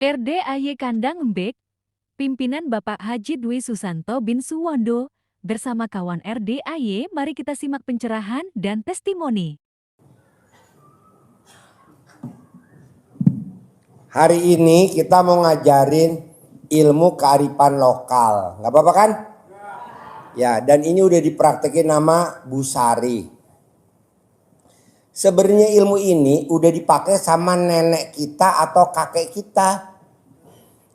RDAY Kandang Embek, pimpinan Bapak Haji Dwi Susanto bin Suwondo, bersama kawan RDAY, mari kita simak pencerahan dan testimoni. Hari ini kita mau ngajarin ilmu kearifan lokal, nggak apa-apa kan? Ya, dan ini udah dipraktekin nama Bu Sari. Sebenarnya ilmu ini udah dipakai sama nenek kita atau kakek kita.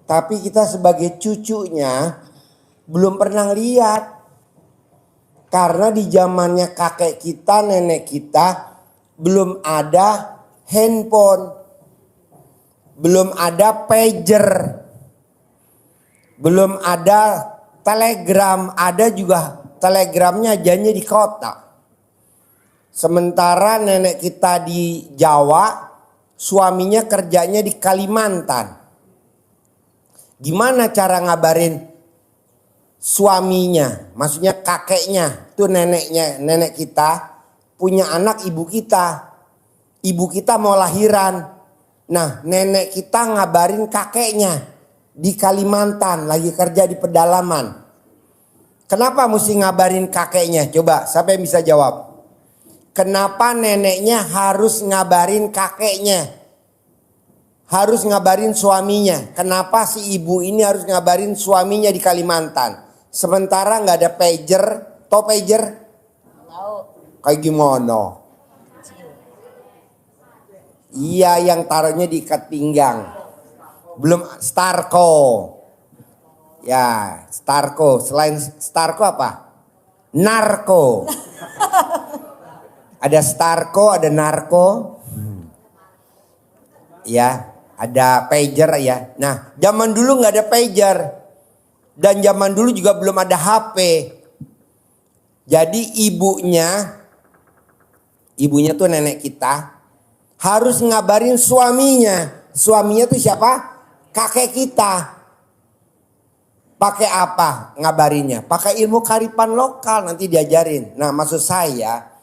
Tapi kita sebagai cucunya belum pernah lihat. Karena di zamannya kakek kita, nenek kita belum ada handphone. Belum ada pager. Belum ada telegram. Ada juga telegramnya ajannya di kota. Sementara nenek kita di Jawa, suaminya kerjanya di Kalimantan. Gimana cara ngabarin suaminya? Maksudnya kakeknya, tuh neneknya, nenek kita punya anak ibu kita. Ibu kita mau lahiran. Nah, nenek kita ngabarin kakeknya di Kalimantan, lagi kerja di pedalaman. Kenapa mesti ngabarin kakeknya? Coba, siapa yang bisa jawab? Kenapa neneknya harus ngabarin kakeknya? Harus ngabarin suaminya. Kenapa si ibu ini harus ngabarin suaminya di Kalimantan? Sementara nggak ada pager. Tau pager? Tahu. Kayak gimana? Iya, yang taruhnya di ikat pinggang. Belum Starco. Ya, Starco. Selain Starco apa? Narko. Ada Starco, ada narko. Ya, ada pager ya. Nah, zaman dulu nggak ada pager. Dan zaman dulu juga belum ada HP. Jadi ibunya tuh nenek kita harus ngabarin suaminya. Suaminya tuh siapa? Kakek kita. Pakai apa ngabarinnya? Pakai ilmu kearifan lokal, nanti diajarin. Nah, maksud saya,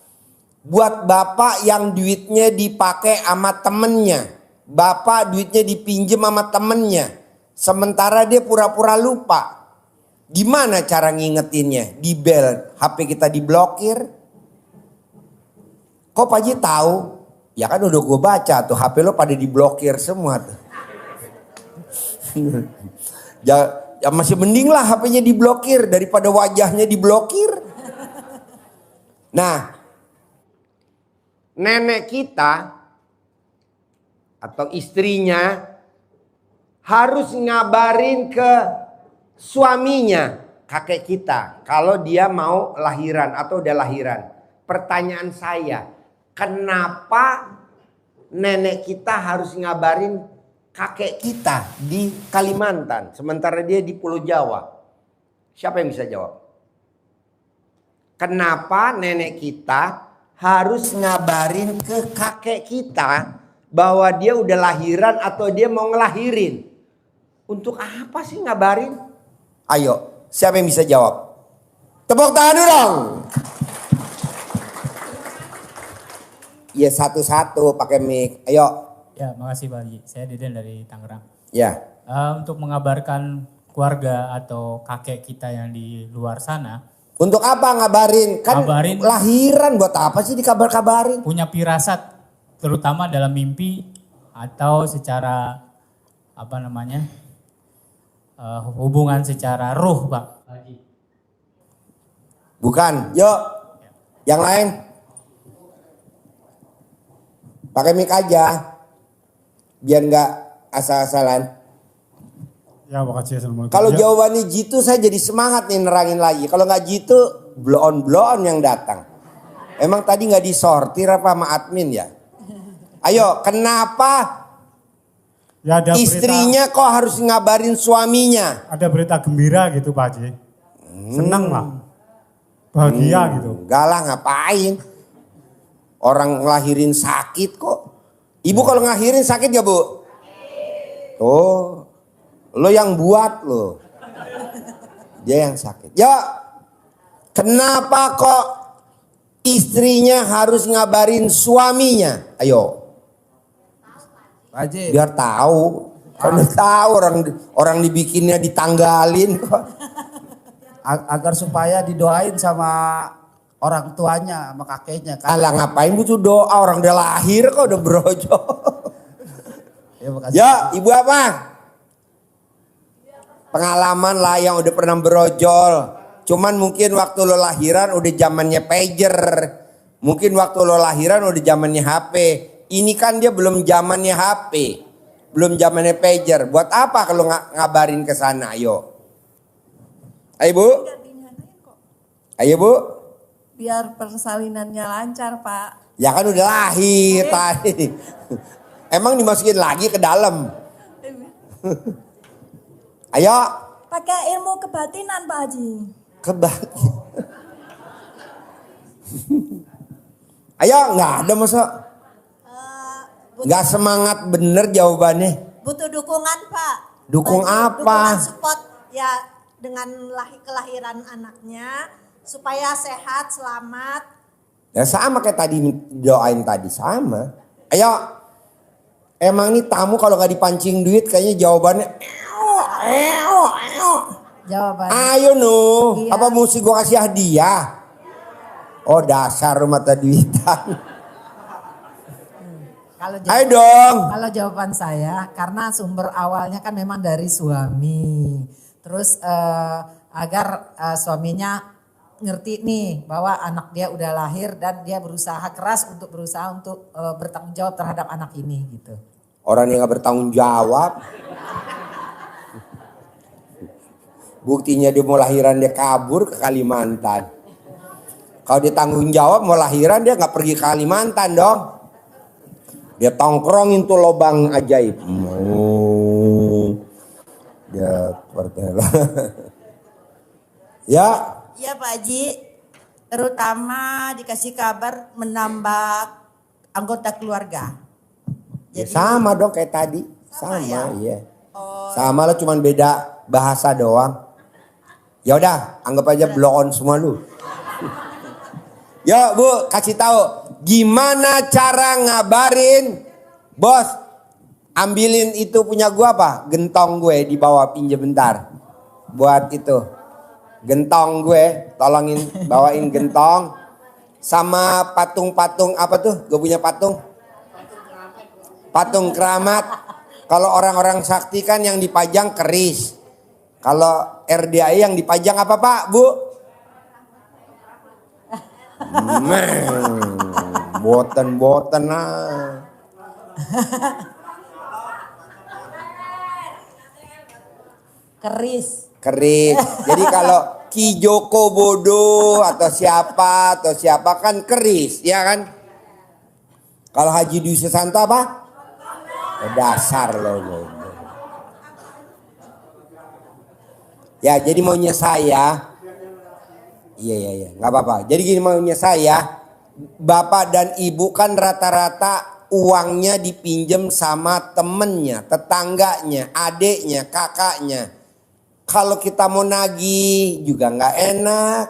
buat bapak yang duitnya dipakai sama temennya. Bapak duitnya dipinjem sama temennya. Sementara dia pura-pura lupa. Gimana cara ngingetinnya? Di bel, HP kita diblokir. Kok Pak Haji tahu? Ya kan udah gue baca tuh, HP lo pada diblokir semua tuh. Ya masih mending lah HP-nya diblokir daripada wajahnya diblokir. Nah, nenek kita atau istrinya harus ngabarin ke suaminya, kakek kita, kalau dia mau lahiran atau udah lahiran. Pertanyaan saya, kenapa nenek kita harus ngabarin kakek kita di Kalimantan sementara dia di Pulau Jawa? Siapa yang bisa jawab? Kenapa nenek kita harus ngabarin ke kakek kita bahwa dia udah lahiran atau dia mau ngelahirin? Untuk apa sih ngabarin? Ayo, siapa yang bisa jawab? Tepuk tangan dong. Ya, satu-satu pakai mic. Ayo. Ya, makasih Pak Haji. Saya Deden dari Tangerang. Ya. Untuk mengabarkan keluarga atau kakek kita yang di luar sana. Untuk apa ngabarin? Kan ngabarin, lahiran buat apa sih dikabar-kabarin? Punya firasat, terutama dalam mimpi atau secara apa namanya hubungan secara ruh, Pak Haji. Bukan. Yuk, yang lain. Pakai mic aja. Biar nggak asal-asalan. Ya, makasih. Assalamualaikum. Kalau jawabannya jitu, saya jadi semangat nih nerangin lagi. Kalau nggak jitu, blow on yang datang. Emang tadi nggak disortir apa sama admin ya? Ayo, kenapa Ya, ada istrinya kok harus ngabarin suaminya? Ada berita gembira gitu Pak Haji. Senang lah. Bahagia gitu. Enggak lah, ngapain? Orang ngelahirin sakit kok. Ibu kalau ngelahirin sakit gak, Bu? Oh, lo yang buat lo. Dia yang sakit. Ya, kenapa kok istrinya harus ngabarin suaminya? Ayo. Pak Haji. Biar tahu. Kan udah tahu orang dibikinnya ditanggalin kok. Agar supaya didoain sama orang tuanya, sama kakeknya kan. Alah ngapain butuh doa, orang udah lahir kok udah brojol. Ya, makasih. Ya, ibu apa? Pengalaman lah yang udah pernah brojol. Cuman mungkin waktu lo lahiran udah zamannya pager. Mungkin waktu lo lahiran udah zamannya HP. Ini kan dia belum zamannya HP. Belum zamannya pager. Buat apa kalau ngabarin ke sana? Ayo. Ayo Bu. Ayo Bu. Biar persalinannya lancar, Pak. Ya kan udah lahir tadi. Emang dimasukin lagi ke dalam. Ayo. Pakai ilmu kebatinan, Pak Haji. Kebatin. Ayo, nggak ada masa. Nggak semangat bener jawabannya. Butuh dukungan, Pak. Dukung apa? Dukungan support ya dengan kelahiran anaknya supaya sehat, selamat. Ya sama kayak tadi doain tadi sama. Ayo. Emang ini tamu kalau nggak dipancing duit kayaknya jawabannya. Jawaban. Ayo no. Iya. Apa mesti gua kasih hadiah? Oh dasar mata duitan. Ayo dong. Kalau jawaban saya, karena sumber awalnya kan memang dari suami. Terus agar suaminya ngerti nih bahwa anak dia udah lahir dan dia berusaha keras untuk bertanggung jawab terhadap anak ini gitu. Orang yang gak bertanggung jawab. Buktinya dia mau lahiran dia kabur ke Kalimantan. Kalau dia tanggung jawab mau lahiran dia gak pergi ke Kalimantan dong. Dia tongkrongin tuh lobang ajaib. Dia pertela. Ya. Iya Pak Haji. Terutama dikasih kabar menambah anggota keluarga. Ya sama dong kayak tadi. Sama ya? iya. Sama lah cuman beda bahasa doang. Ya udah, anggap aja blow on semua lu. Yo Bu, kasih tahu gimana cara ngabarin bos. Ambilin itu punya gua apa? Gentong gue di bawah pinjam bentar. Buat itu. Gentong gue, tolongin bawain gentong sama patung-patung apa tuh? Gue punya patung. Patung keramat. Kalau orang-orang sakti kan yang dipajang keris. Kalau RDAI yang dipajang apa Pak, Bu? Boten-boten lah. Keris. Keris. Jadi kalau Ki Joko Bodo atau siapa kan keris, ya kan? Kalau Haji Dwi Susanto apa? Dasar loh. Ya jadi maunya saya. Iya. Gak apa-apa. Jadi gini maunya saya. Bapak dan ibu kan rata-rata uangnya dipinjam sama temennya, tetangganya, adeknya, kakaknya. Kalau kita mau nagih juga gak enak.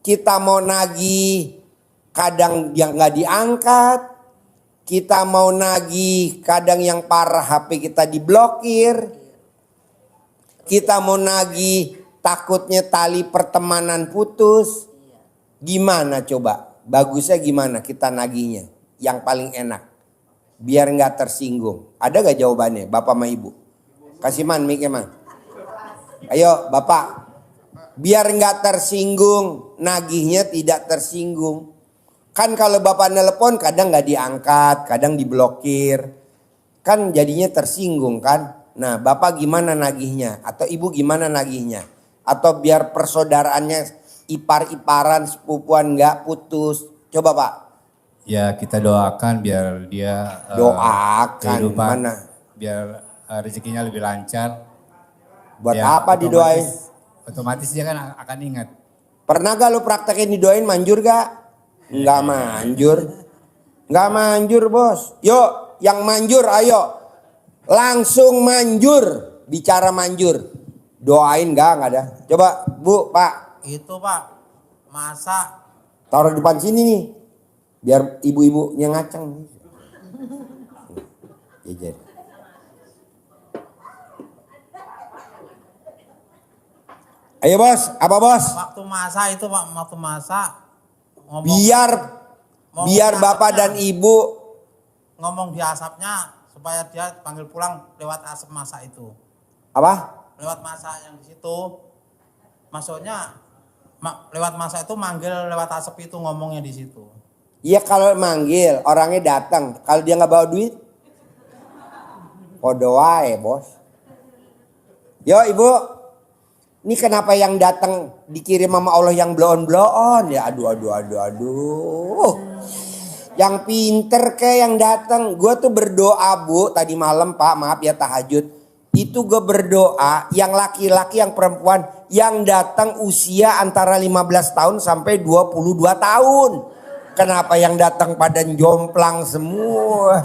Kita mau nagih kadang yang gak diangkat. Kita mau nagih kadang yang parah HP kita diblokir. Kita mau nagih takutnya tali pertemanan putus. Gimana coba? Bagusnya gimana kita nagihnya? Yang paling enak. Biar gak tersinggung. Ada gak jawabannya Bapak sama Ibu? Kasih man, Mike man. Ayo Bapak. Biar gak tersinggung. Nagihnya tidak tersinggung. Kan kalau Bapak nelpon kadang gak diangkat, kadang diblokir. Kan jadinya tersinggung kan. Nah Bapak gimana nagihnya? Atau Ibu gimana nagihnya? Atau biar persaudaraannya ipar-iparan, sepupuan gak putus. Coba Pak. Ya kita doakan biar dia Doakan kehidupan, mana? biar rezekinya lebih lancar. Buat Ya, apa didoain? Otomatis dia kan akan ingat. Pernah gak lu praktekin didoain manjur gak? Enggak manjur. Enggak manjur bos. Yuk yang manjur ayo. Langsung manjur. Bicara manjur. Doain enggak ada. Coba Bu, Pak. Itu Pak, masa Taruh di depan sini nih. Biar ibu-ibunya ngaceng. Jejer. Ayo bos, apa bos? Waktu masak itu Pak, waktu masak ngomong, Biar bapak dan ibu ngomong di asapnya supaya dia panggil pulang lewat asap masak itu. apa? Lewat masak yang di situ. Maksudnya lewat masak itu manggil lewat asap itu ngomongnya di situ. Iya kalau manggil orangnya datang. Kalau dia nggak bawa duit, podo wae bos. Yo ibu, ini kenapa yang datang dikirim sama Allah yang bloon-bloon ya? Aduh. Yang pinter kayak yang datang. Gue tuh berdoa bu tadi malam pak, maaf ya tahajud. Itu gue berdoa yang laki-laki yang perempuan yang datang usia antara 15 tahun sampai 22 tahun. Kenapa yang datang pada jomplang semua?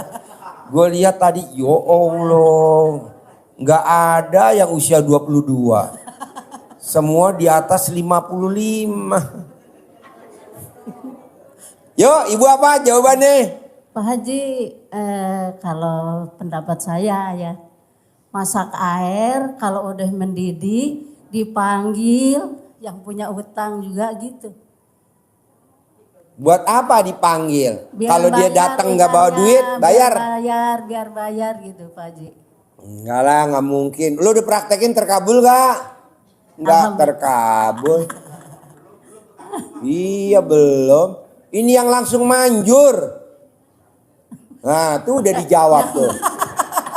Gue lihat tadi, ya Allah. Nggak ada yang usia 22. Semua di atas 55. Yuk, ibu apa jawabannya? Pak Haji, kalau pendapat saya ya, masak air kalau udah mendidih dipanggil yang punya utang juga gitu. Buat apa dipanggil? Biar Kalau dia bayar datang nggak bawa ikannya, duit, bayar. Biar bayar gitu Pak Haji. Enggak lah, nggak mungkin. Lu udah praktekin terkabul gak? Nggak terkabul. Iya belum. Ini yang langsung manjur. Nah tuh udah dijawab tuh.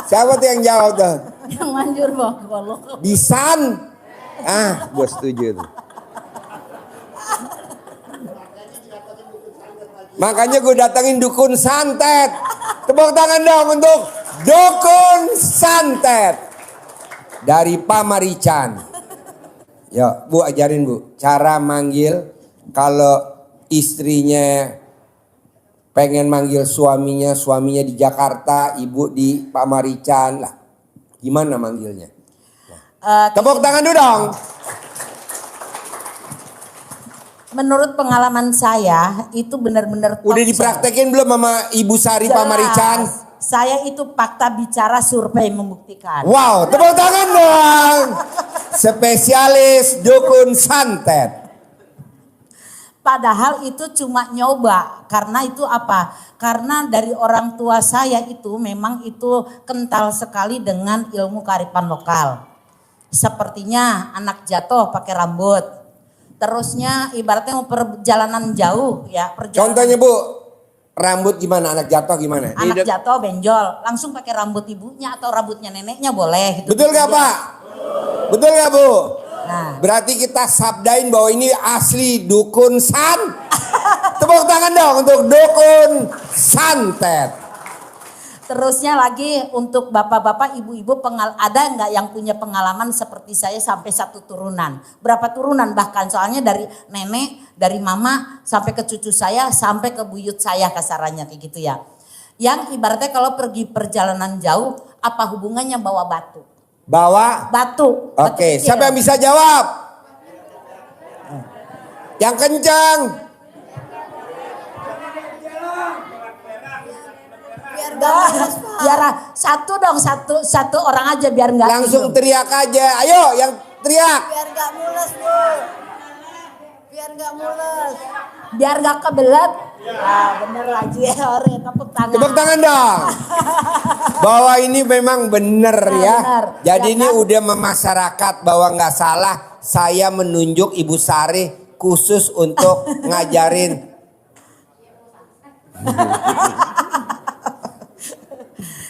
Siapa tuh yang jawab tuh? Yang manjur Bang kalau. Bisan. Gue setuju tuh. Makanya gue datangin dukun santet. Tepuk tangan dong untuk dukun santet. Dari Pamarican. Yuk bu ajarin bu. Cara manggil kalau istrinya pengen manggil suaminya di Jakarta, ibu di Pamarican lah. Gimana manggilnya? Tepuk tangan dulu dong. Menurut pengalaman saya itu benar-benar Udah dipraktekin belum sama Ibu Sari Jelas. Pamarican? Saya itu fakta bicara survei membuktikan. Wow, tepuk tangan dong. Spesialis dukun santet. Padahal itu cuma nyoba. Karena itu apa? Karena dari orang tua saya itu memang itu kental sekali dengan ilmu kearifan lokal. Sepertinya anak jatuh pakai rambut. Terusnya ibaratnya mau perjalanan jauh ya. Contohnya bu, rambut gimana? Anak jatuh gimana? Anak jatuh benjol, langsung pakai rambut ibunya atau rambutnya neneknya boleh. Gitu. Betul gak pak? Betul gak bu? Nah. Berarti kita sabdain bahwa ini asli dukun Tepuk tangan dong untuk dukun santet. Terusnya lagi untuk bapak-bapak, ibu-ibu ada nggak yang punya pengalaman seperti saya sampai 1 turunan? Berapa turunan bahkan soalnya dari nenek, dari mama sampai ke cucu saya, sampai ke buyut saya kasarannya kayak gitu ya. Yang ibaratnya kalau pergi perjalanan jauh, apa hubungannya bawa batu? Bawa? Batu. Oke, siapa yang bisa jawab? Yang kencang. Biar satu dong, satu orang aja biar nggak langsung teriak aja. Ayo yang teriak. Biar nggak mules bu. Biar nggak mules. Biar nggak kebelet. Nah, bener lagi ya orang tepuk tangan. Tepuk tangan dong. Bahwa ini memang bener ya. Bener. Jadi Ya ini kan? udah memasyarakat bahwa nggak salah. Saya menunjuk Ibu Sari khusus untuk ngajarin.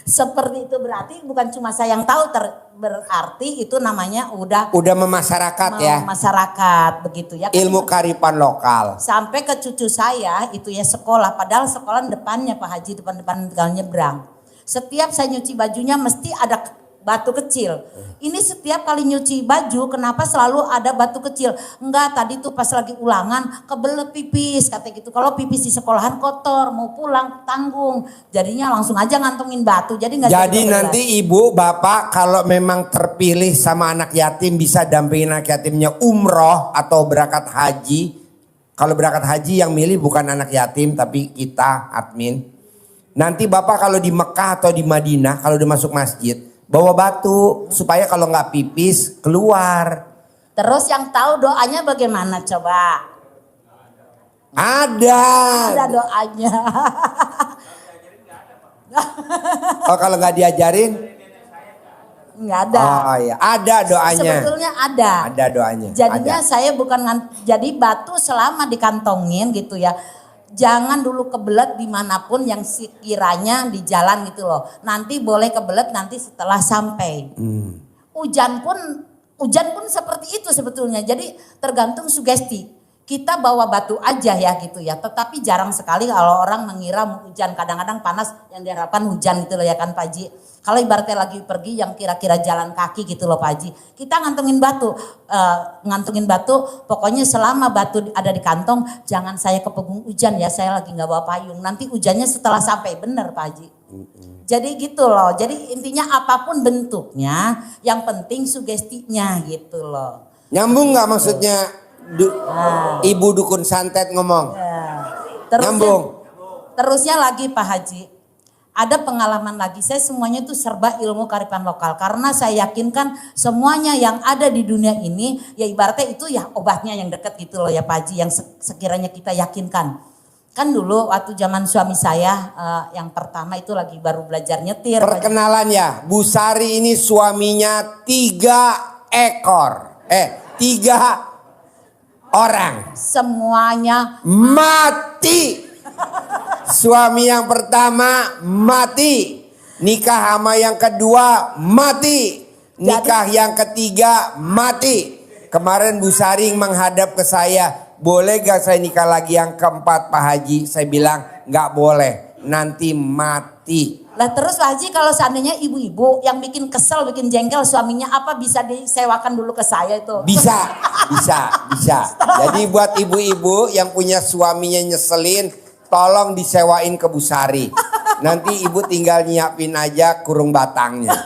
Seperti itu berarti bukan cuma saya yang tahu, berarti itu namanya udah memasyarakat ya. Masyarakat begitu ya. Ilmu kearifan lokal. Sampai ke cucu saya itu ya sekolah, padahal sekolah depannya Pak Haji, depan tinggal nyebrang. Setiap saya nyuci bajunya mesti ada batu kecil. Ini setiap kali nyuci baju kenapa selalu ada batu kecil? Enggak, tadi tuh pas lagi ulangan kebelet pipis kata gitu. Kalau pipis di sekolahan kotor, mau pulang tanggung. Jadinya langsung aja ngantongin batu. Jadi nanti ibu bapak kalau memang terpilih sama anak yatim bisa dampingin anak yatimnya umroh atau berangkat haji. Kalau berangkat haji yang milih bukan anak yatim tapi kita admin. Nanti bapak kalau di Mekah atau di Madinah kalau udah masuk masjid bawa batu supaya kalau nggak pipis keluar. Terus yang tahu doanya bagaimana coba? Ada. Ada doanya. Oh kalau nggak diajarin? Nggak ada. Oh iya, ada doanya. Sebetulnya ada. Ada doanya. Jadinya ada. saya bukan jadi batu selama dikantongin gitu ya. Jangan dulu kebelet dimanapun yang sekiranya di jalan gitu loh. Nanti boleh kebelet nanti setelah sampai. Hujan pun seperti itu sebetulnya. Jadi tergantung sugesti. Kita bawa batu aja ya gitu ya. Tetapi jarang sekali kalau orang mengira hujan. Kadang-kadang panas yang diharapkan hujan gitu loh ya kan Pak Haji. Kalau ibaratnya lagi pergi yang kira-kira jalan kaki gitu loh Pak Haji. Kita ngantongin batu. Pokoknya selama batu ada di kantong. Jangan saya kepegung hujan ya. Saya lagi gak bawa payung. Nanti hujannya setelah sampai, bener Pak Haji. Jadi gitu loh. Jadi intinya apapun bentuknya. Yang penting sugestinya gitu loh. Nyambung gak maksudnya? Ibu dukun santet ngomong. Terusnya lagi Pak Haji, ada pengalaman lagi. Saya semuanya itu serba ilmu kearifan lokal. Karena saya yakinkan semuanya yang ada di dunia ini, ya ibaratnya itu ya obatnya yang dekat gitu loh ya Pak Haji. Yang sekiranya kita yakinkan. Kan dulu waktu zaman suami saya yang pertama itu lagi baru belajar nyetir. Perkenalan ya, Bu Sari ini suaminya 3 ekor. 3 orang. Semuanya mati. Suami yang pertama mati. Nikah sama yang kedua mati. Nikah yang ketiga mati. Kemarin Bu Sari menghadap ke saya. Boleh gak saya nikah lagi yang keempat Pak Haji? Saya bilang gak boleh. Nanti mati. Lah terus Pak Haji kalau seandainya ibu-ibu yang bikin kesel, bikin jengkel suaminya apa bisa disewakan dulu ke saya itu? Bisa. Jadi buat ibu-ibu yang punya suaminya nyeselin, tolong disewain ke Bu Sari. Nanti ibu tinggal nyiapin aja kurung batangnya.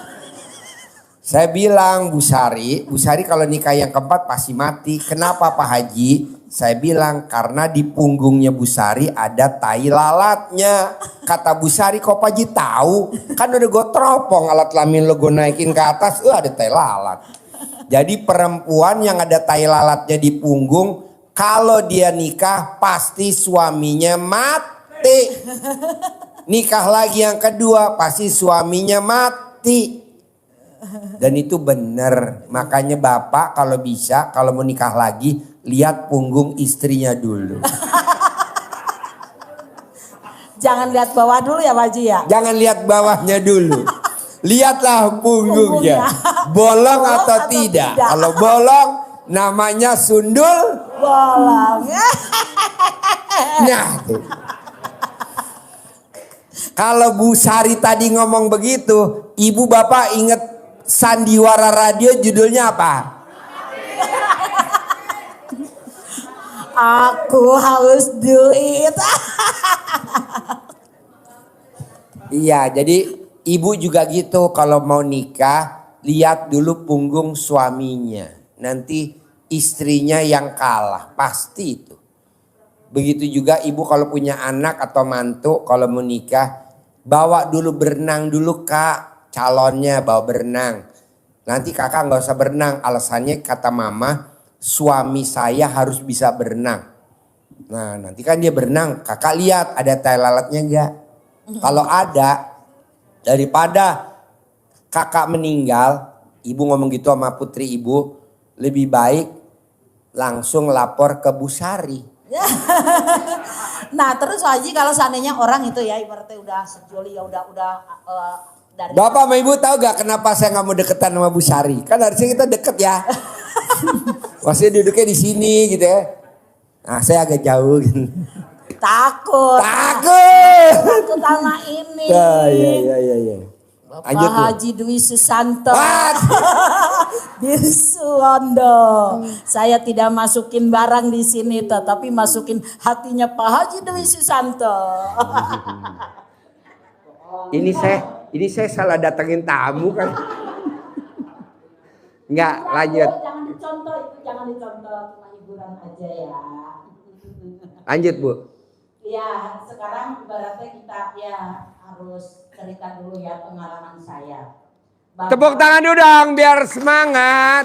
Saya bilang Bu Sari kalau nikah yang keempat pasti mati. Kenapa Pak Haji? Saya bilang karena di punggungnya Bu Sari ada tai lalatnya. Kata Bu Sari, kok Pak Haji tahu? Kan udah gue teropong alat kelamin lo gue naikin ke atas, ada tai lalat. Jadi perempuan yang ada tai lalatnya di punggung, kalau dia nikah pasti suaminya mati. Nikah lagi yang kedua pasti suaminya mati. Dan itu benar. Makanya bapak kalau bisa, kalau mau nikah lagi, lihat punggung istrinya dulu. Jangan lihat bawah dulu ya Pak Haji ya. Jangan lihat bawahnya dulu. Lihatlah punggungnya. Bolong atau tidak. Kalau bolong namanya sundul. Bolong. Nah tuh. Kalau Bu Sari tadi ngomong begitu, ibu bapak inget sandiwara radio judulnya apa? Aku haus duit. Iya, jadi ibu juga gitu kalau mau nikah, lihat dulu punggung suaminya. Nanti istrinya yang kalah, pasti itu. Begitu juga ibu kalau punya anak atau mantu, kalau mau nikah, bawa dulu berenang dulu kak, calonnya bawa berenang. Nanti kakak nggak usah berenang, alasannya kata mama, suami saya harus bisa berenang. Nah nanti kan dia berenang, kakak lihat ada tai lalatnya enggak. Kalau ada, daripada kakak meninggal, ibu ngomong gitu sama putri ibu, lebih baik langsung lapor ke Bu Sari. Nah terus Haji kalau seandainya orang itu ya ibaratnya udah sejoli ya udah dari. Bapak sama ibu tahu gak kenapa saya nggak mau deketan sama Bu Sari? Kan harusnya kita deket ya. Maksudnya duduknya di sini gitu ya. Nah saya agak jauh gitu. Takut sama ini. Iya. Bapak Haji Dwi Susanto. Dirsuwondo. Saya tidak masukin barang di sini tetapi masukin hatinya Pak Haji Dwi Susanto. Ini saya salah datengin tamu kan. Enggak, lanjut. Jangan dicontoh, cuma hiburan aja ya. Lanjut Bu. Ya, sekarang ibaratnya kita ya harus cerita dulu ya pengalaman saya. Tepuk tangan dulu dong biar semangat.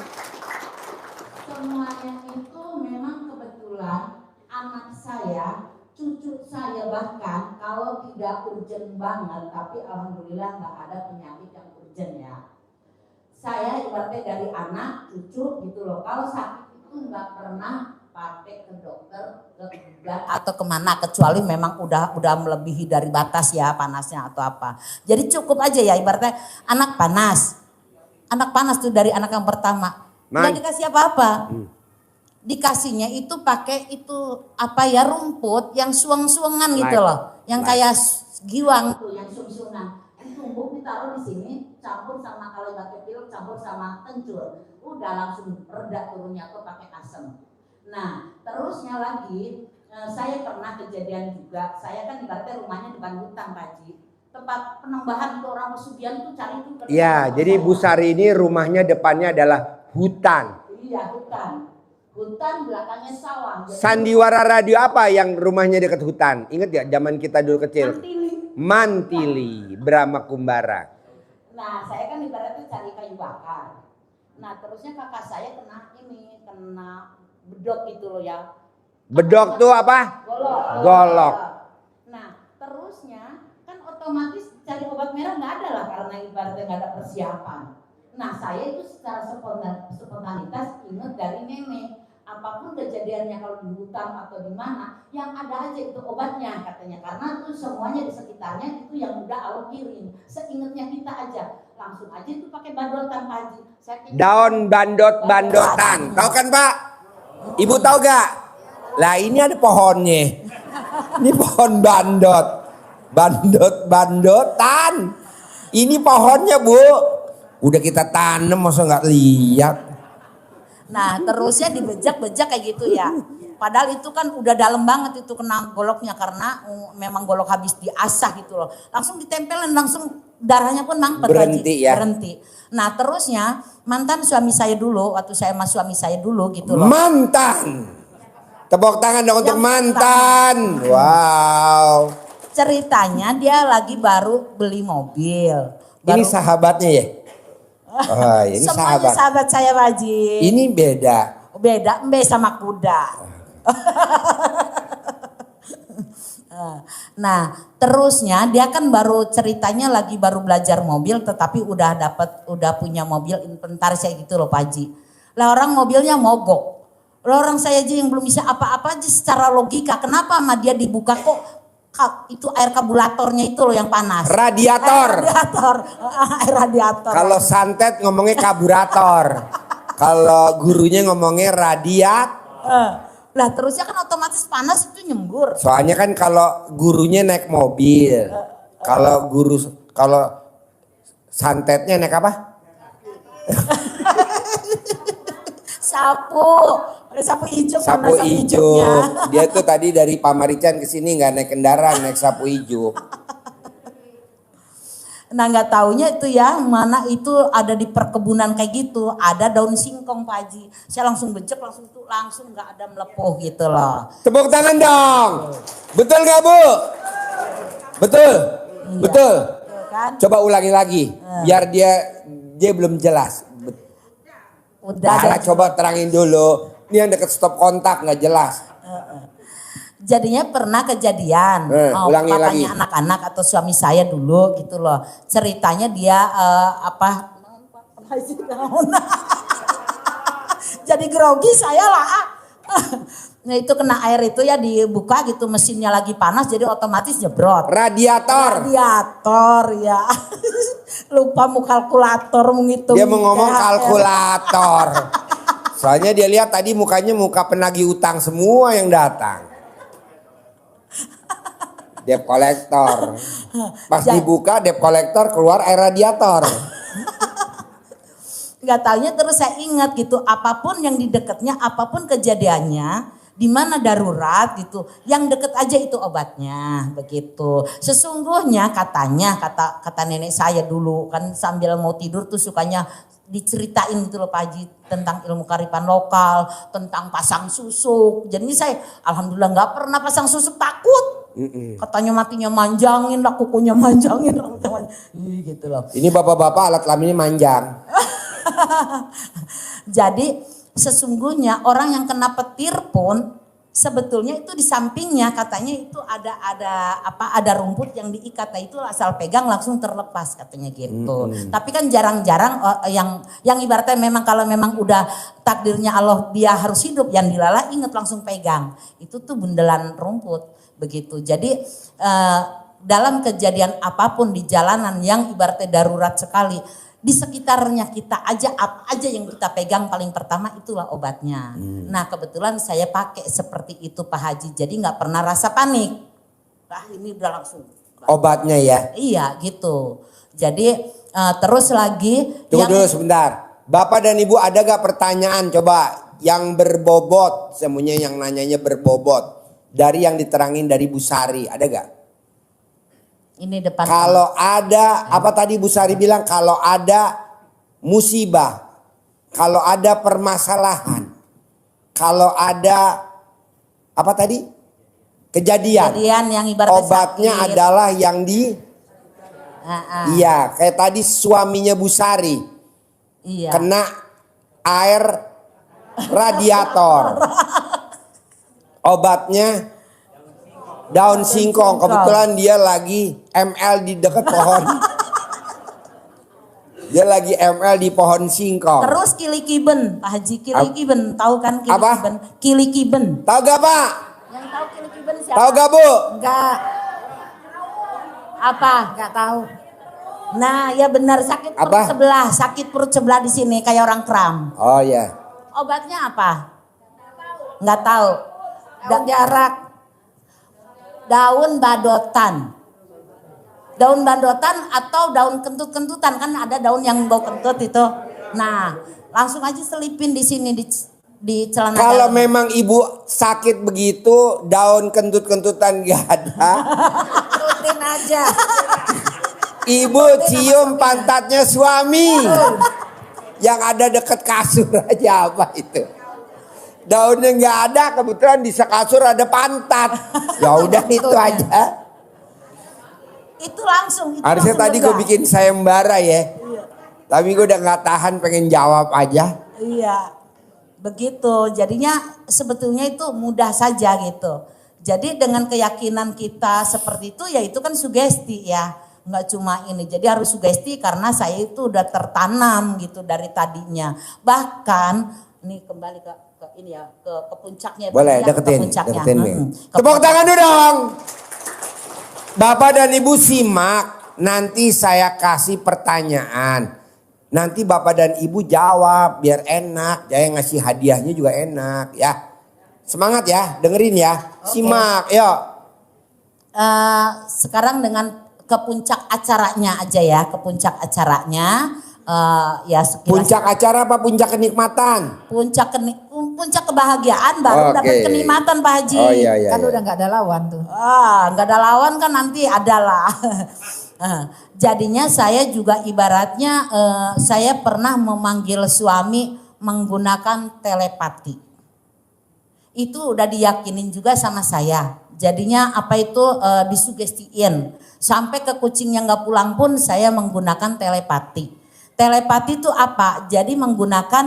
saya, cucu saya bahkan kalau tidak urgent banget, tapi alhamdulillah nggak ada penyakit yang urgent ya. Saya ibaratnya dari anak, cucu gitu loh. Kalau sakit itu nggak pernah pakai ke dokter, ke bidan atau kemana, kecuali memang udah melebihi dari batas ya panasnya atau apa. Jadi cukup aja ya ibaratnya anak panas tuh dari anak yang pertama nggak dikasih apa-apa. Dikasihnya itu pakai itu apa ya, rumput yang suang-suangan gitu loh, yang kayak giwang tuh yang suang-suangan. Tumbuk ditaruh di sini, campur sama kalau pakai pil, campur sama kencur, udah langsung reda turunnya tuh pakai asam. Nah terusnya lagi saya pernah kejadian juga, saya kan ibaratnya rumahnya depan hutan Pak Haji, tempat penambahan untuk orang pesugihan tuh cari tuh. Iya, jadi Bu Sari ini rumahnya depannya adalah hutan. Iya hutan belakangnya sawah. Sandiwara radio apa yang rumahnya dekat hutan? Ingat ya zaman kita dulu kecil? Mantili, Brahma Kumbara. Nah saya kan ibaratnya cari kayu bakar. Nah terusnya kakak saya kena bedok gitu loh ya. Bedok tuh apa? Golok. Nah terusnya kan otomatis cari obat merah nggak ada lah karena ibaratnya nggak ada persiapan. Nah saya itu secara spontanitas ingat dari nenek. Apapun kejadiannya kalau di hutan atau di mana, yang ada aja itu obatnya katanya. Karena tuh semuanya di sekitarnya itu yang udah Allah kirim. Seingatnya kita aja, langsung aja itu pakai bandotan Pak Haji. Daun bandotan, tahu kan Pak? Ibu tahu gak? Lah ini ada pohonnya. Ini pohon bandotan. Ini pohonnya Bu. Udah kita tanam masa nggak lihat. Nah terusnya dibejak-bejak kayak gitu ya. Padahal itu kan udah dalam banget itu kena goloknya karena memang golok habis diasah gitu loh. Langsung ditempelin, langsung darahnya pun mampet. Berhenti ya. Berhenti. Nah terusnya mantan suami saya dulu, waktu saya sama suami saya dulu gitu loh. Mantan. Tepuk tangan dong untuk mantan. Wow. Ceritanya dia lagi baru beli mobil. Ini sahabatnya ya? Oh, ini semuanya sahabat saya Pak Haji. Ini beda. Beda embe sama kuda. Nah terusnya dia kan baru ceritanya lagi baru belajar mobil tetapi udah punya mobil inventaris kayak gitu loh Pak Haji. Lah orang mobilnya mogok. Lah orang saya aja yang belum bisa apa-apa aja secara logika. Kenapa sama dia dibuka kok itu air karburatornya itu loh yang panas. Radiator. Air radiator. Kalau santet ngomongnya karburator. Kalau gurunya ngomongnya Lah terusnya kan otomatis panas itu nyembur. Soalnya kan kalau gurunya naik mobil. Kalau santetnya naik apa? Sapu. Sapu hijau. Sapu hijau. Dia tuh tadi dari Pamarican ke sini nggak naik kendaraan, naik sapu hijau. Nah nggak taunya itu ya mana itu ada di perkebunan kayak gitu, ada daun singkong Pak Haji. Saya langsung becek langsung nggak ada melepuh gitu loh. Tepuk tangan dong. Betul nggak Bu? Betul. Iya. Betul. Kan? Coba ulangi lagi biar dia belum jelas. Udah. Coba terangin dulu. Ini yang deket stop kontak nggak jelas. Jadinya pernah kejadian, ulangi katanya lagi. anak-anak atau suami saya dulu gitu loh. Ceritanya dia jadi grogi saya lah. Nah itu kena air itu ya dibuka gitu mesinnya lagi panas jadi otomatis jebrot. Radiator ya. Lupa mau kalkulator menghitung. Dia mau ngomong kalkulator. Soalnya dia lihat tadi mukanya muka penagih utang semua yang datang. Debt collector. Pas dibuka debt collector keluar air radiator. Gak taunya terus saya ingat gitu apapun yang di dekatnya apapun kejadiannya di mana darurat gitu yang deket aja itu obatnya begitu. Sesungguhnya katanya kata nenek saya dulu kan sambil mau tidur tuh sukanya diceritain gitu loh Pak Haji tentang ilmu kearifan lokal, tentang pasang susuk. Jadi saya alhamdulillah nggak pernah pasang susuk, takut. Katanya matinya manjangin lah, kukunya manjangin gitu loh. Ini bapak-bapak alat kelaminnya manjang. Jadi sesungguhnya orang yang kena petir pun sebetulnya itu di sampingnya katanya itu ada rumput yang diikat, nah itu asal pegang langsung terlepas katanya gitu. Tapi kan jarang-jarang yang ibaratnya memang kalau memang udah takdirnya Allah dia harus hidup, yang dilala inget langsung pegang. Itu tuh bundelan rumput begitu. Jadi dalam kejadian apapun di jalanan yang ibaratnya darurat sekali, di sekitarnya kita aja apa aja yang kita pegang paling pertama itulah obatnya. Nah kebetulan saya pakai seperti itu Pak Haji, jadi nggak pernah rasa panik. Ini udah langsung. Obatnya ya? Iya gitu. Jadi terus lagi. Tunggu dulu sebentar. Bapak dan Ibu ada gak pertanyaan coba yang berbobot, semuanya yang nanyanya berbobot. Dari yang diterangin dari Bu Sari, ada gak? Ini depan. Kalau ada, apa tadi Bu Sari bilang, kalau ada musibah, kalau ada permasalahan, kalau ada apa tadi? Kejadian yang ibaratnya obatnya sakit. Adalah yang di iya, kayak tadi suaminya Bu Sari. Iya. Kena air radiator. Obatnya daun singkong. Kebetulan dia lagi ML di dekat pohon. Dia lagi ML di pohon singkong. Terus kilikiben, Pak Haji, kilikiben, tahu kan kilikiben? Apa? Kilikiben. Tahu gak Pak? Yang tahu kilikiben siapa? Tahu gak Bu? Enggak. Apa? Enggak tahu. Nah, ya benar, sakit perut sebelah, sakit perut sebelah di sini kayak orang kram. Oh ya. Obatnya apa? Enggak tahu. Daun jarak. Daun badotan. Daun badotan atau daun kentut-kentutan, kan ada daun yang bau kentut itu. Nah, langsung aja selipin di sini di celana. Kalau memang Ibu sakit begitu, daun kentut-kentutan gak ada. Rutin aja. Ibu cium pantatnya suami. Yang ada deket kasur aja, apa itu? Daunnya nggak ada, kebetulan di sekasur ada pantat. Ya udah itu aja. Itu langsung. Harusnya tadi gue bikin sayembara ya. Iya. Tapi gue udah nggak tahan, pengen jawab aja. Iya, begitu. Jadinya sebetulnya itu mudah saja gitu. Jadi dengan keyakinan kita seperti itu, ya itu kan sugesti ya. Nggak cuma ini, jadi harus sugesti karena saya itu udah tertanam gitu dari tadinya. Bahkan, ini kembali ke ini ya, ke puncaknya. Boleh, ya, deketin Tepuk puncak. tangan dulu dong. Bapak dan Ibu simak, nanti saya kasih pertanyaan. Nanti Bapak dan Ibu jawab biar enak. Saya ngasih hadiahnya juga enak ya. Semangat ya, dengerin ya. Simak, yuk. Sekarang dengan ke puncak acaranya aja ya, ke puncak acaranya. Ya puncak acara apa puncak kenikmatan? Puncak kebahagiaan baru dapat kenikmatan Pak Haji. Oh, iya, kan udah nggak ada lawan tuh. Nggak ada lawan kan nanti adalah. Jadinya saya juga ibaratnya saya pernah memanggil suami menggunakan telepati. Itu udah diyakinin juga sama saya. Jadinya apa itu disugestiin. Sampai ke kucing yang nggak pulang pun saya menggunakan telepati. Telepati itu apa? Jadi menggunakan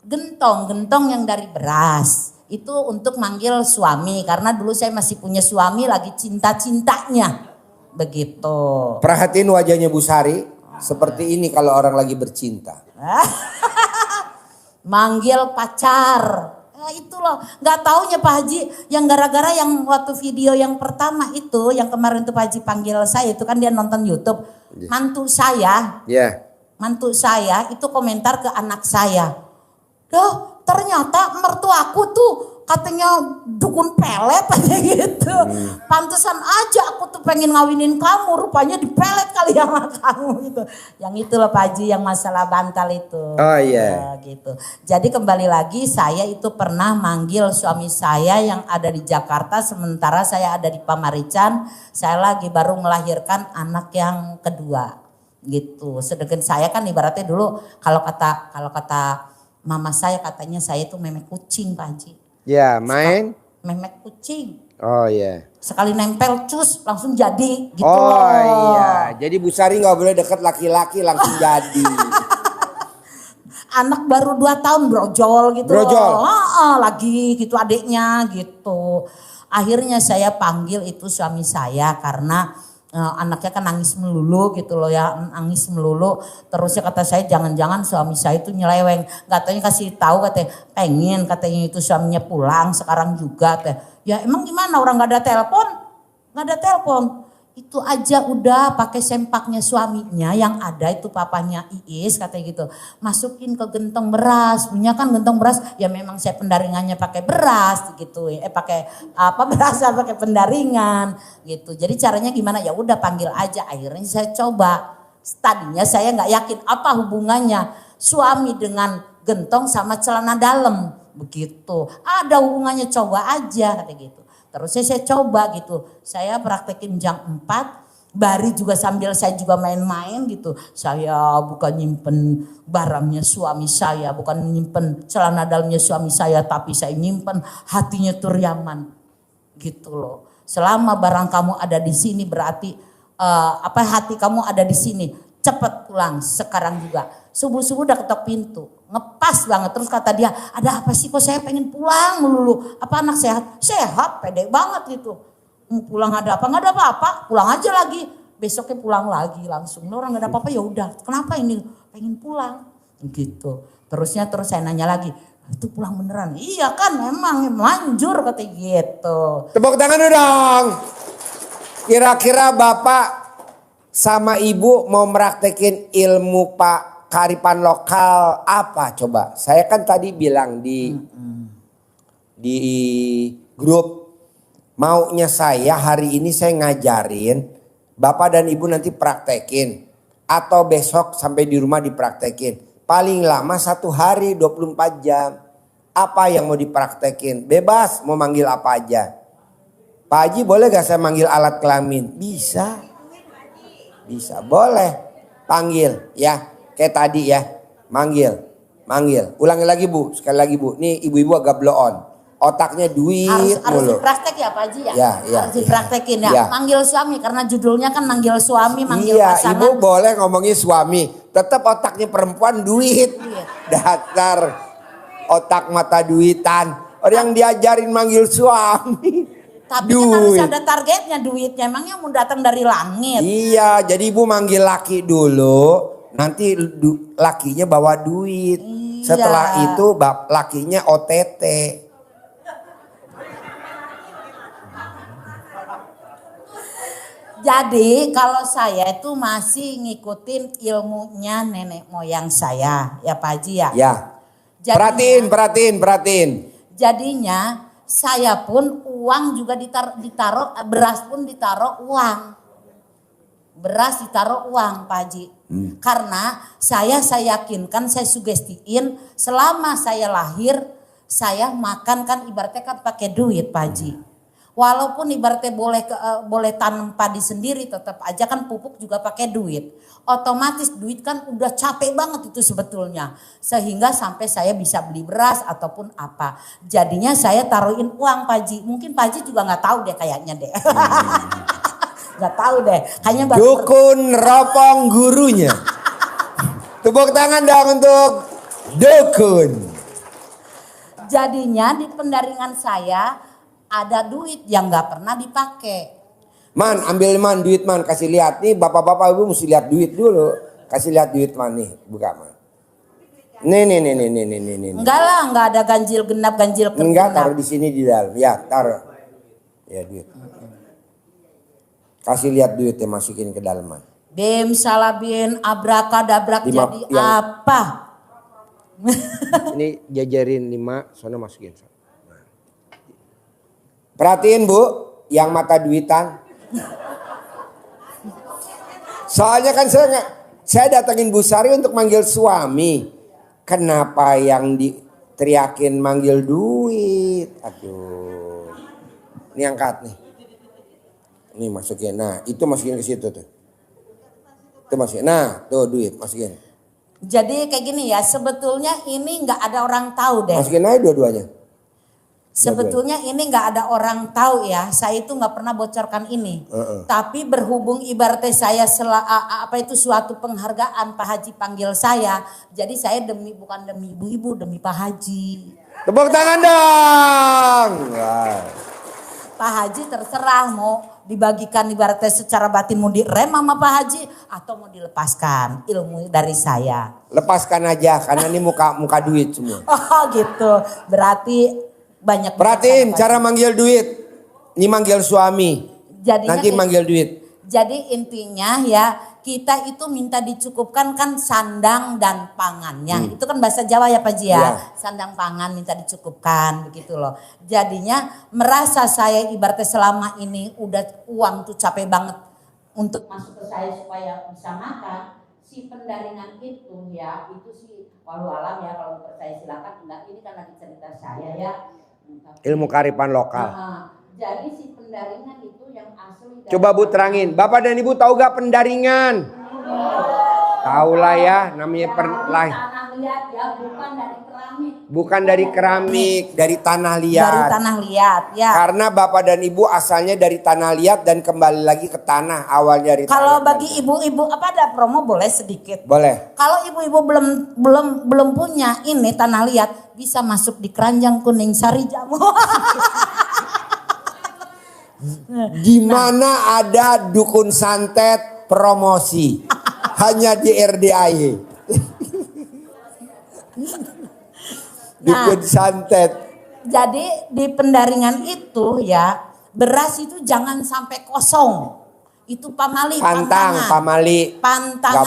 gentong yang dari beras. Itu untuk manggil suami. Karena dulu saya masih punya suami lagi cinta-cintanya. Begitu. Perhatiin wajahnya Bu Sari. Seperti ini kalau orang lagi bercinta. Manggil pacar. Itu loh. Gak taunya Pak Haji. Yang gara-gara yang waktu video yang pertama itu. Yang kemarin tuh Pak Haji panggil saya. Itu kan dia nonton YouTube. Mantu saya. Mantu saya itu komentar ke anak saya. Duh, ternyata mertuaku tuh katanya dukun pelet aja gitu. Pantesan aja aku tuh pengen ngawinin kamu, rupanya dipelet kali sama kamu gitu. Yang itu loh Pak Haji, yang masalah bantal itu. Oh iya. Gitu. Jadi kembali lagi saya itu pernah manggil suami saya yang ada di Jakarta, sementara saya ada di Pamarican. Saya lagi baru melahirkan anak yang kedua. Gitu. Sedangkan saya kan ibaratnya dulu kalau kata mama saya katanya saya itu memek kucing Pak Haji. Ya, main? Memek kucing. Oh iya. Sekali nempel cus langsung jadi gitu loh. Oh iya. Jadi Bu Sari nggak boleh deket laki-laki langsung jadi. anak baru 2 tahun brojol gitu. Brojol. Lagi gitu adiknya gitu. Akhirnya saya panggil itu suami saya karena anaknya kan nangis melulu gitu loh ya, nangis melulu. Terusnya kata saya jangan-jangan suami saya itu nyeleweng. Katanya kasih tahu katanya pengen katanya itu suaminya pulang sekarang juga. Katanya. Ya emang gimana orang nggak ada telepon? Nggak ada telepon. Itu aja udah pakai sempaknya suaminya yang ada itu papanya Iis katanya gitu. Masukin ke gentong beras, punya kan gentong beras ya memang saya pendaringannya pakai beras gitu. Pakai apa beras pakai pendaringan gitu. Jadi caranya gimana ya udah panggil aja. Akhirnya saya coba. Tadinya saya nggak yakin apa hubungannya suami dengan gentong sama celana dalam begitu. Ada hubungannya coba aja katanya gitu. Terusnya saya coba gitu, saya praktekin jam 4, Bari juga sambil saya juga main-main gitu. Saya bukan nyimpen barangnya suami saya, bukan nyimpen celana dalamnya suami saya, tapi saya nyimpen hatinya Turyaman gitu loh. Selama barang kamu ada di sini berarti hati kamu ada di sini. Cepat pulang sekarang juga. Subuh-subuh udah ketok pintu. Ngepas banget. Terus kata dia, ada apa sih kok saya pengen pulang melulu. Apa anak sehat? Sehat, pede banget gitu. Mau pulang ada apa? Nggak ada apa-apa. Pulang aja lagi. Besoknya pulang lagi langsung. Orang nggak ada apa-apa ya udah. Kenapa ini? Pengen pulang. Gitu. Terus saya nanya lagi. Itu pulang beneran? Iya kan memang manjur kata gitu. Tepuk tangan dong. Kira-kira Bapak sama Ibu mau meraktekin ilmu kearifan lokal apa coba? Saya kan tadi bilang di grup maunya saya hari ini saya ngajarin, Bapak dan Ibu nanti praktekin atau besok sampai di rumah dipraktekin. Paling lama 1 hari 24 jam. Apa yang mau dipraktekin? Bebas mau manggil apa aja. Pak Haji boleh gak saya manggil alat kelamin? Bisa. Bisa, boleh. Panggil ya. Kayak tadi ya. Manggil. Ulangi lagi Bu. Sekali lagi Bu. Nih ibu-ibu agak blow on. Otaknya duit Harus mulu. dipraktek ya Pak Haji ya? Ya. Harus dipraktekin ya. Ya. Manggil suami karena judulnya kan manggil suami, manggil Iya, pasangan. Ibu boleh ngomongin suami. Tetap otaknya perempuan duit. Dasar otak mata duitan. Orang diajarin manggil suami. Tapi kan harus ada targetnya duitnya. Emangnya mau datang dari langit. Iya, jadi Ibu manggil laki dulu. Nanti lakinya bawa duit. Iya. Setelah itu lakinya OTT. Jadi kalau saya itu masih ngikutin ilmunya nenek moyang saya. Ya Pak Haji ya. Ya. Jadinya, Perhatiin. Jadinya saya pun uang juga ditaruh, beras pun ditaruh uang. Beras ditaruh uang Pak Haji. Karena saya yakinkan, saya sugestiin selama saya lahir, saya makan kan ibaratnya kan pakai duit Pak Haji. Walaupun ibaratnya boleh tanam padi sendiri, tetap aja kan pupuk juga pakai duit. Otomatis duit kan udah capek banget itu sebetulnya. Sehingga sampai saya bisa beli beras ataupun apa. Jadinya saya taruhin uang Pak Haji. Mungkin Pak Haji juga gak tahu deh kayaknya deh. Gak tahu deh. Kayaknya Dukun ropong gurunya. Tepuk tangan dong untuk dukun. Jadinya di pendaringan saya ada duit yang gak pernah dipakai. Man, ambil man duit man, kasih lihat nih bapak-bapak ibu mesti lihat duit dulu. Kasih lihat duit man nih, buka man. Nih. Enggak lah, enggak ada ganjil genap, ganjil genap. Enggak, taruh di sini di dalam. Ya, taruh. Ya duit. Kasih lihat duitnya masukin ke dalam man. Bim salabin abrakadabrak jadi apa? Ini jajarin 5, sana masukin. Perhatiin Bu, yang mata duitan. Soalnya kan saya datangin Bu Sari untuk manggil suami. Kenapa yang diteriakin manggil duit? Aduh. Ini angkat nih. Ini masukin. Nah, itu masukin ke situ tuh. Itu masukin. Nah, tuh duit masukin. Jadi kayak gini ya, sebetulnya ini nggak ada orang tahu deh. Masukin aja dua-duanya. Sebetulnya ini nggak ada orang tahu ya, saya itu nggak pernah bocorkan ini. Tapi berhubung ibaratnya saya suatu penghargaan Pak Haji panggil saya, jadi saya bukan demi ibu-ibu, demi Pak Haji. Tepuk tangan dong. Wow. Pak Haji terserah mau dibagikan ibaratnya secara batin mau direm sama Pak Haji atau mau dilepaskan ilmu dari saya. Lepaskan aja karena ini muka duit semua. Oh gitu, berarti banyak. Perhatiin cara manggil duit. Ini manggil suami. Jadinya Nanti manggil duit. Jadi intinya ya kita itu minta dicukupkan kan sandang dan pangannya. Itu kan bahasa Jawa ya Pak Ji ya. Sandang pangan minta dicukupkan begitu loh. Jadinya merasa saya ibaratnya selama ini udah uang tuh capek banget untuk masuk ke saya supaya bisa makan. Si pendaringan itu ya itu sih walau alam ya kalau percaya silakan. Enggak, ini kan lagi cerita saya ya. Ilmu kearifan lokal. Jadi si pendaringan itu yang asli. Coba Bu terangin. Bapak dan Ibu tahu gak pendaringan? Tahu lah ya, namanya tanah liat ya, bukan dari keramik. Bukan dari keramik, dari tanah liat. Dari tanah liat ya. Karena Bapak dan Ibu asalnya dari tanah liat dan kembali lagi ke tanah awalnya dari. Kalau bagi ibu-ibu apa ada promo boleh sedikit? Boleh. Kalau ibu-ibu belum punya ini tanah liat bisa masuk di Keranjang Kuning Sari Jamu. Di mana ada dukun santet promosi? Hanya di RDAY. Dukun santet. Jadi di pendaringan itu ya beras itu jangan sampai kosong. Itu pamali, pantangan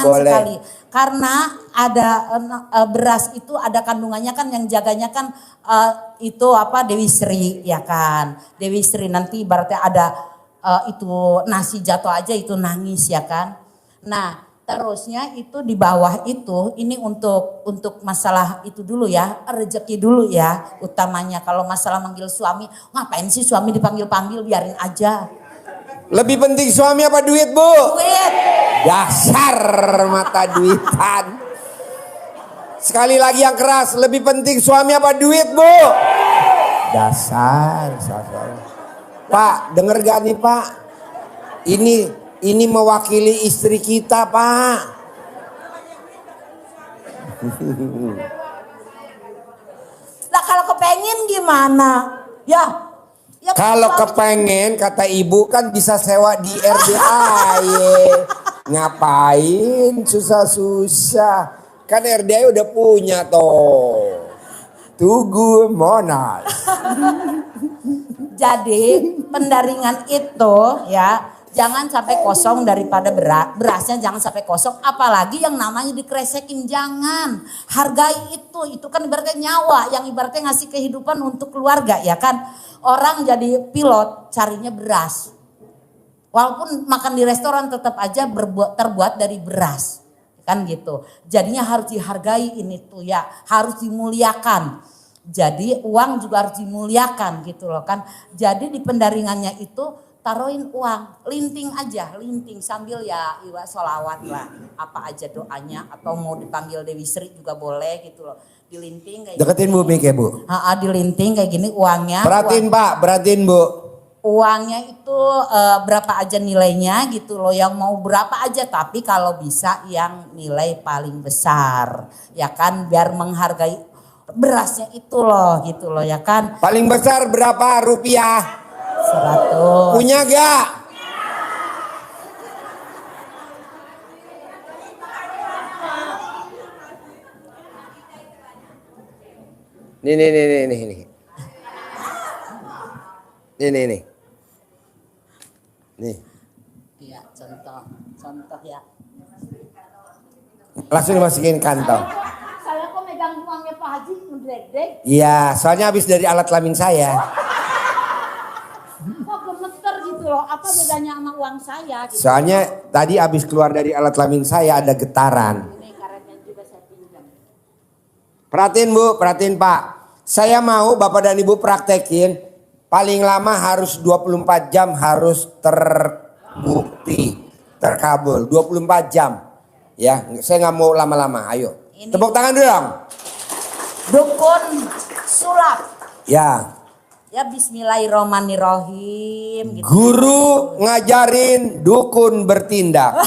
sekali. Karena ada beras itu ada kandungannya kan yang jaganya kan itu apa Dewi Sri ya kan. Dewi Sri nanti ibaratnya ada itu nasi jatuh aja itu nangis ya kan. Nah terusnya itu di bawah itu ini untuk masalah itu dulu ya, rezeki dulu ya utamanya. Kalau masalah manggil suami, ngapain sih suami dipanggil-panggil, biarin aja. Lebih penting suami apa duit Bu? Duit. Dasar mata duitan. Sekali lagi yang keras, lebih penting suami apa duit Bu? Dasar. Pak, denger gak nih Pak? Ini mewakili istri kita Pak. Nah kalau kepengen gimana? Ya kalau kepengen kata ibu kan bisa sewa di RDAY. Ngapain susah-susah? Kan RDAY udah punya toh. Tugu Monas. Jadi pendaringan itu ya jangan sampai kosong daripada berasnya jangan sampai kosong, apalagi yang namanya dikresekin jangan. Hargai itu kan ibaratnya nyawa yang ibaratnya ngasih kehidupan untuk keluarga ya kan. Orang jadi pilot carinya beras. Walaupun makan di restoran tetap aja terbuat dari beras. Kan gitu. Jadinya harus dihargai ini tuh ya, harus dimuliakan. Jadi uang juga harus dimuliakan gitu loh kan. Jadi di pendaringannya itu taruhin uang, linting aja, linting sambil ya iwa sholawat lah, apa aja doanya atau mau dipanggil Dewi Sri juga boleh gitu loh, dilinting kayak. Deketin Bu Mik ya Bu. Dilinting kayak gini uangnya. Perhatiin Pak, perhatiin Bu. Uangnya itu berapa aja nilainya gitu loh, yang mau berapa aja tapi kalau bisa yang nilai paling besar, ya kan biar menghargai berasnya itu loh gitu loh ya kan. Paling besar berapa rupiah? 100. Punya gak? Nih. Nih. Iya, contoh ya. Langsung dimasukin kantong. Saya kok megang uangnya Pak Haji ngedek-dek. Iya, soalnya habis dari alat kelamin saya. Kok gemeter gitu loh, apa bedanya sama uang saya gitu. Soalnya tadi habis keluar dari alat kelamin saya ada getaran. Ini karetnya juga saya pinjam. Perhatiin Bu, perhatiin Pak. Saya mau Bapak dan Ibu praktekin paling lama harus 24 jam harus terbukti, terkabul. 24 jam. Ya, saya nggak mau lama-lama. Ayo. Tepuk tangan dulu dong. Dukun sulap. Ya. Ya Bismillahirrohmanirrohim. Gitu. Guru ngajarin, dukun bertindak.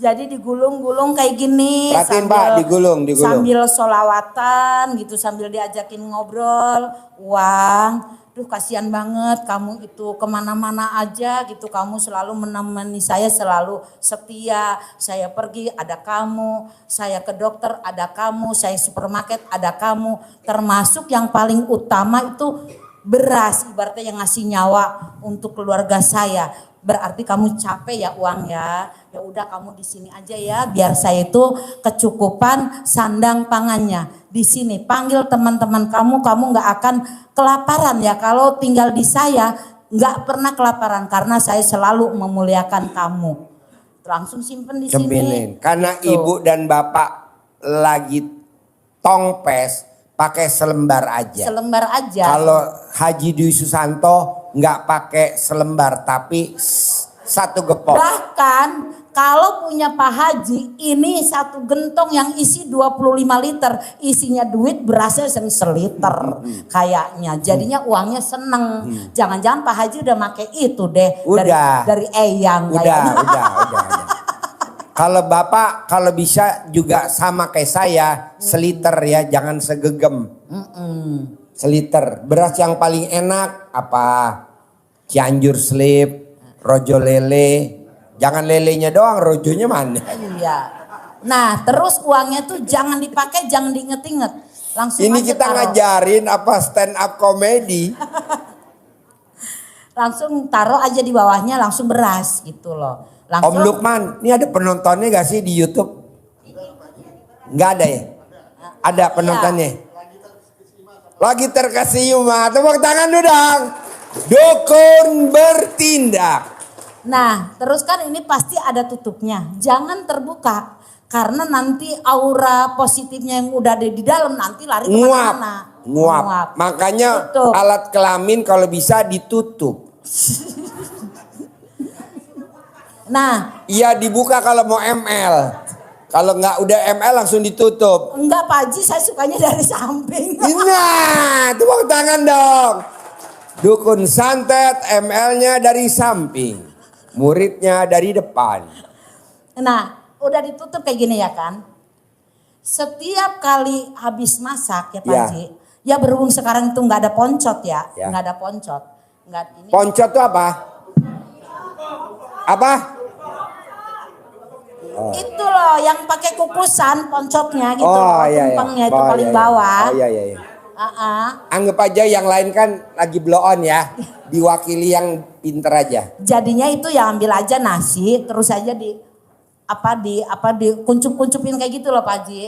Jadi digulung-gulung kayak gini. Perhatiin Pak, digulung. Sambil solawatan gitu, sambil diajakin ngobrol. Uang, duh kasihan banget kamu itu kemana-mana aja gitu. Kamu selalu menemani saya, selalu setia. Saya pergi ada kamu, saya ke dokter ada kamu, saya supermarket ada kamu. Termasuk yang paling utama itu beras, ibaratnya yang ngasih nyawa untuk keluarga saya. Berarti kamu capek ya Uang ya. Ya udah kamu di sini aja ya, biar saya itu kecukupan sandang pangannya. Di sini panggil teman-teman kamu nggak akan kelaparan ya. Kalau tinggal di saya nggak pernah kelaparan karena saya selalu memuliakan kamu. Langsung simpen di sini. Karena gitu. ibu dan bapak lagi tongpes, pakai selembar aja. Selembar aja. Kalau Haji Dwi Susanto nggak pakai selembar tapi satu gepok. Bahkan kalau punya Pak Haji ini satu gentong yang isi 25 liter, isinya duit berasnya seliter kayaknya. Jadinya uangnya seneng. Jangan-jangan Pak Haji udah make itu deh dari Eyang kayaknya. Udah. Kalau Bapak kalau bisa juga sama kayak saya, seliter ya, jangan segegem. Seliter. Beras yang paling enak apa? Cianjur Slip, Rojo Lele. Jangan lelenya doang, rojonya mana? Iya. Nah, terus uangnya tuh jangan dipakai, jangan diinget-inget. Langsung Ini aja kita taruh. ngajarin apa stand up comedy. Langsung taruh aja di bawahnya, langsung beras gitu loh. Om Langsung. Lukman, ini ada penontonnya gak sih di YouTube? Nggak ada ya? Ada penontonnya. Lagi terkesima. Tepuk tangan dulu dong. Dukun bertindak. Nah, terus kan ini pasti ada tutupnya. Jangan terbuka. Karena nanti aura positifnya yang udah ada di dalam nanti lari kemana-mana. Nguap. Makanya Tutup. alat kelamin kalau bisa ditutup. Nah. Iya dibuka kalau mau ML. Kalau nggak udah ML langsung ditutup. Enggak Pak Haji, saya sukanya dari samping. Nah, tepuk tangan dong. Dukun santet ML-nya dari samping. Muridnya dari depan. Nah, udah ditutup kayak gini ya kan. Setiap kali habis masak ya Pak Haji. Ya berhubung sekarang itu nggak ada poncot ya. Nggak ada poncot. Ini. Poncot itu apa? Apa? Oh. Itu loh yang pakai kukusan poncotnya gitu loh. Tumpengnya itu paling bawah. Iya. Anggap aja yang lain kan lagi blow on ya. Diwakili yang pinter aja. Jadinya itu ya ambil aja nasi terus aja di kuncup-kuncupin kayak gitu loh Pak Haji.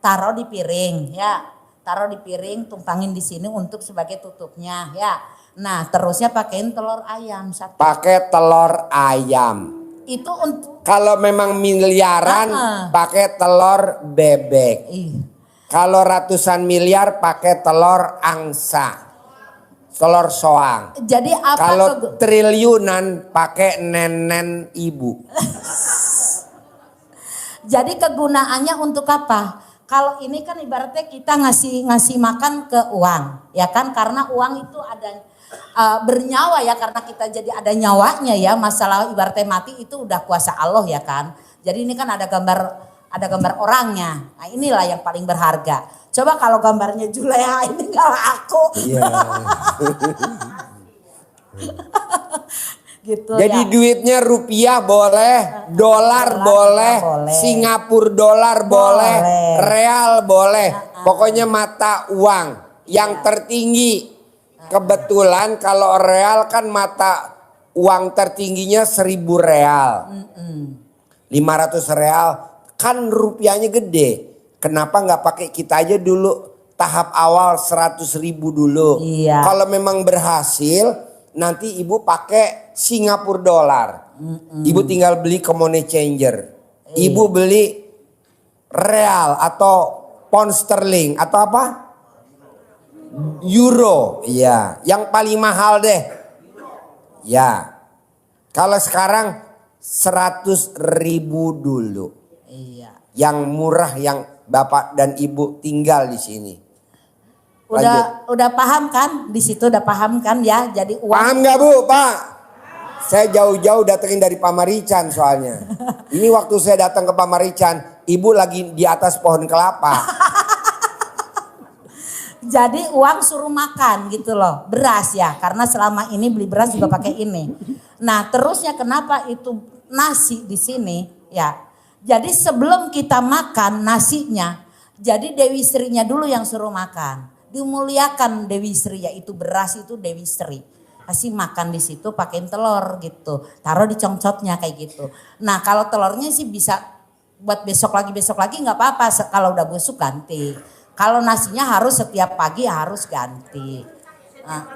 Taruh di piring ya. Taruh di piring, tumpangin di sini untuk sebagai tutupnya ya. Nah, terusnya pakein telur ayam satu. Pakai telur ayam. Itu untuk kalau memang miliaran pakai telur bebek. Kalau ratusan miliar pakai telur angsa. Telur soang. Jadi apa? Kalau triliunan pakai nenen ibu. Jadi kegunaannya untuk apa? Kalau ini kan ibaratnya kita ngasih makan ke uang, ya kan? Karena uang itu ada bernyawa ya, karena kita jadi ada nyawanya ya. Masalah ibaratnya mati itu udah kuasa Allah ya kan. Jadi ini kan ada gambar orangnya. Nah inilah yang paling berharga. Coba kalau gambarnya Juleha ini kalau aku. Iya. Gitu jadi ya. duitnya rupiah boleh, dolar boleh, Singapura dolar boleh, real boleh. Pokoknya mata uang yang tertinggi. Kebetulan kalau real kan mata uang tertingginya 1.000 real. 500 real kan rupiahnya gede. Kenapa nggak pakai kita aja dulu tahap awal 100.000 dulu. Iya. Kalau memang berhasil nanti ibu pakai Singapura dolar. Ibu tinggal beli ke money changer. Ibu beli real atau pound sterling atau apa? Euro. Iya, yang paling mahal deh. Ya. Kalau sekarang 100.000 dulu. Iya. Yang murah yang Bapak dan Ibu tinggal di sini. Udah paham kan? Di situ udah paham kan ya? Jadi uang. Paham nggak Bu, Pak? Saya jauh-jauh datengin dari Pamarican soalnya. Ini waktu saya datang ke Pamarican, ibu lagi di atas pohon kelapa. Jadi uang suruh makan gitu loh, beras ya, karena selama ini beli beras juga pakai ini. Nah terusnya kenapa itu nasi di sini ya? Jadi sebelum kita makan nasinya, jadi Dewi Srinya dulu yang suruh makan. Dimuliakan Dewi Sri, yaitu beras itu Dewi Sri. Kasih makan di situ pakein telur gitu, taruh di congcotnya kayak gitu. Nah kalau telurnya sih bisa buat besok lagi nggak apa-apa, kalau udah busuk ganti. Kalau nasinya harus setiap pagi harus ganti. Nah,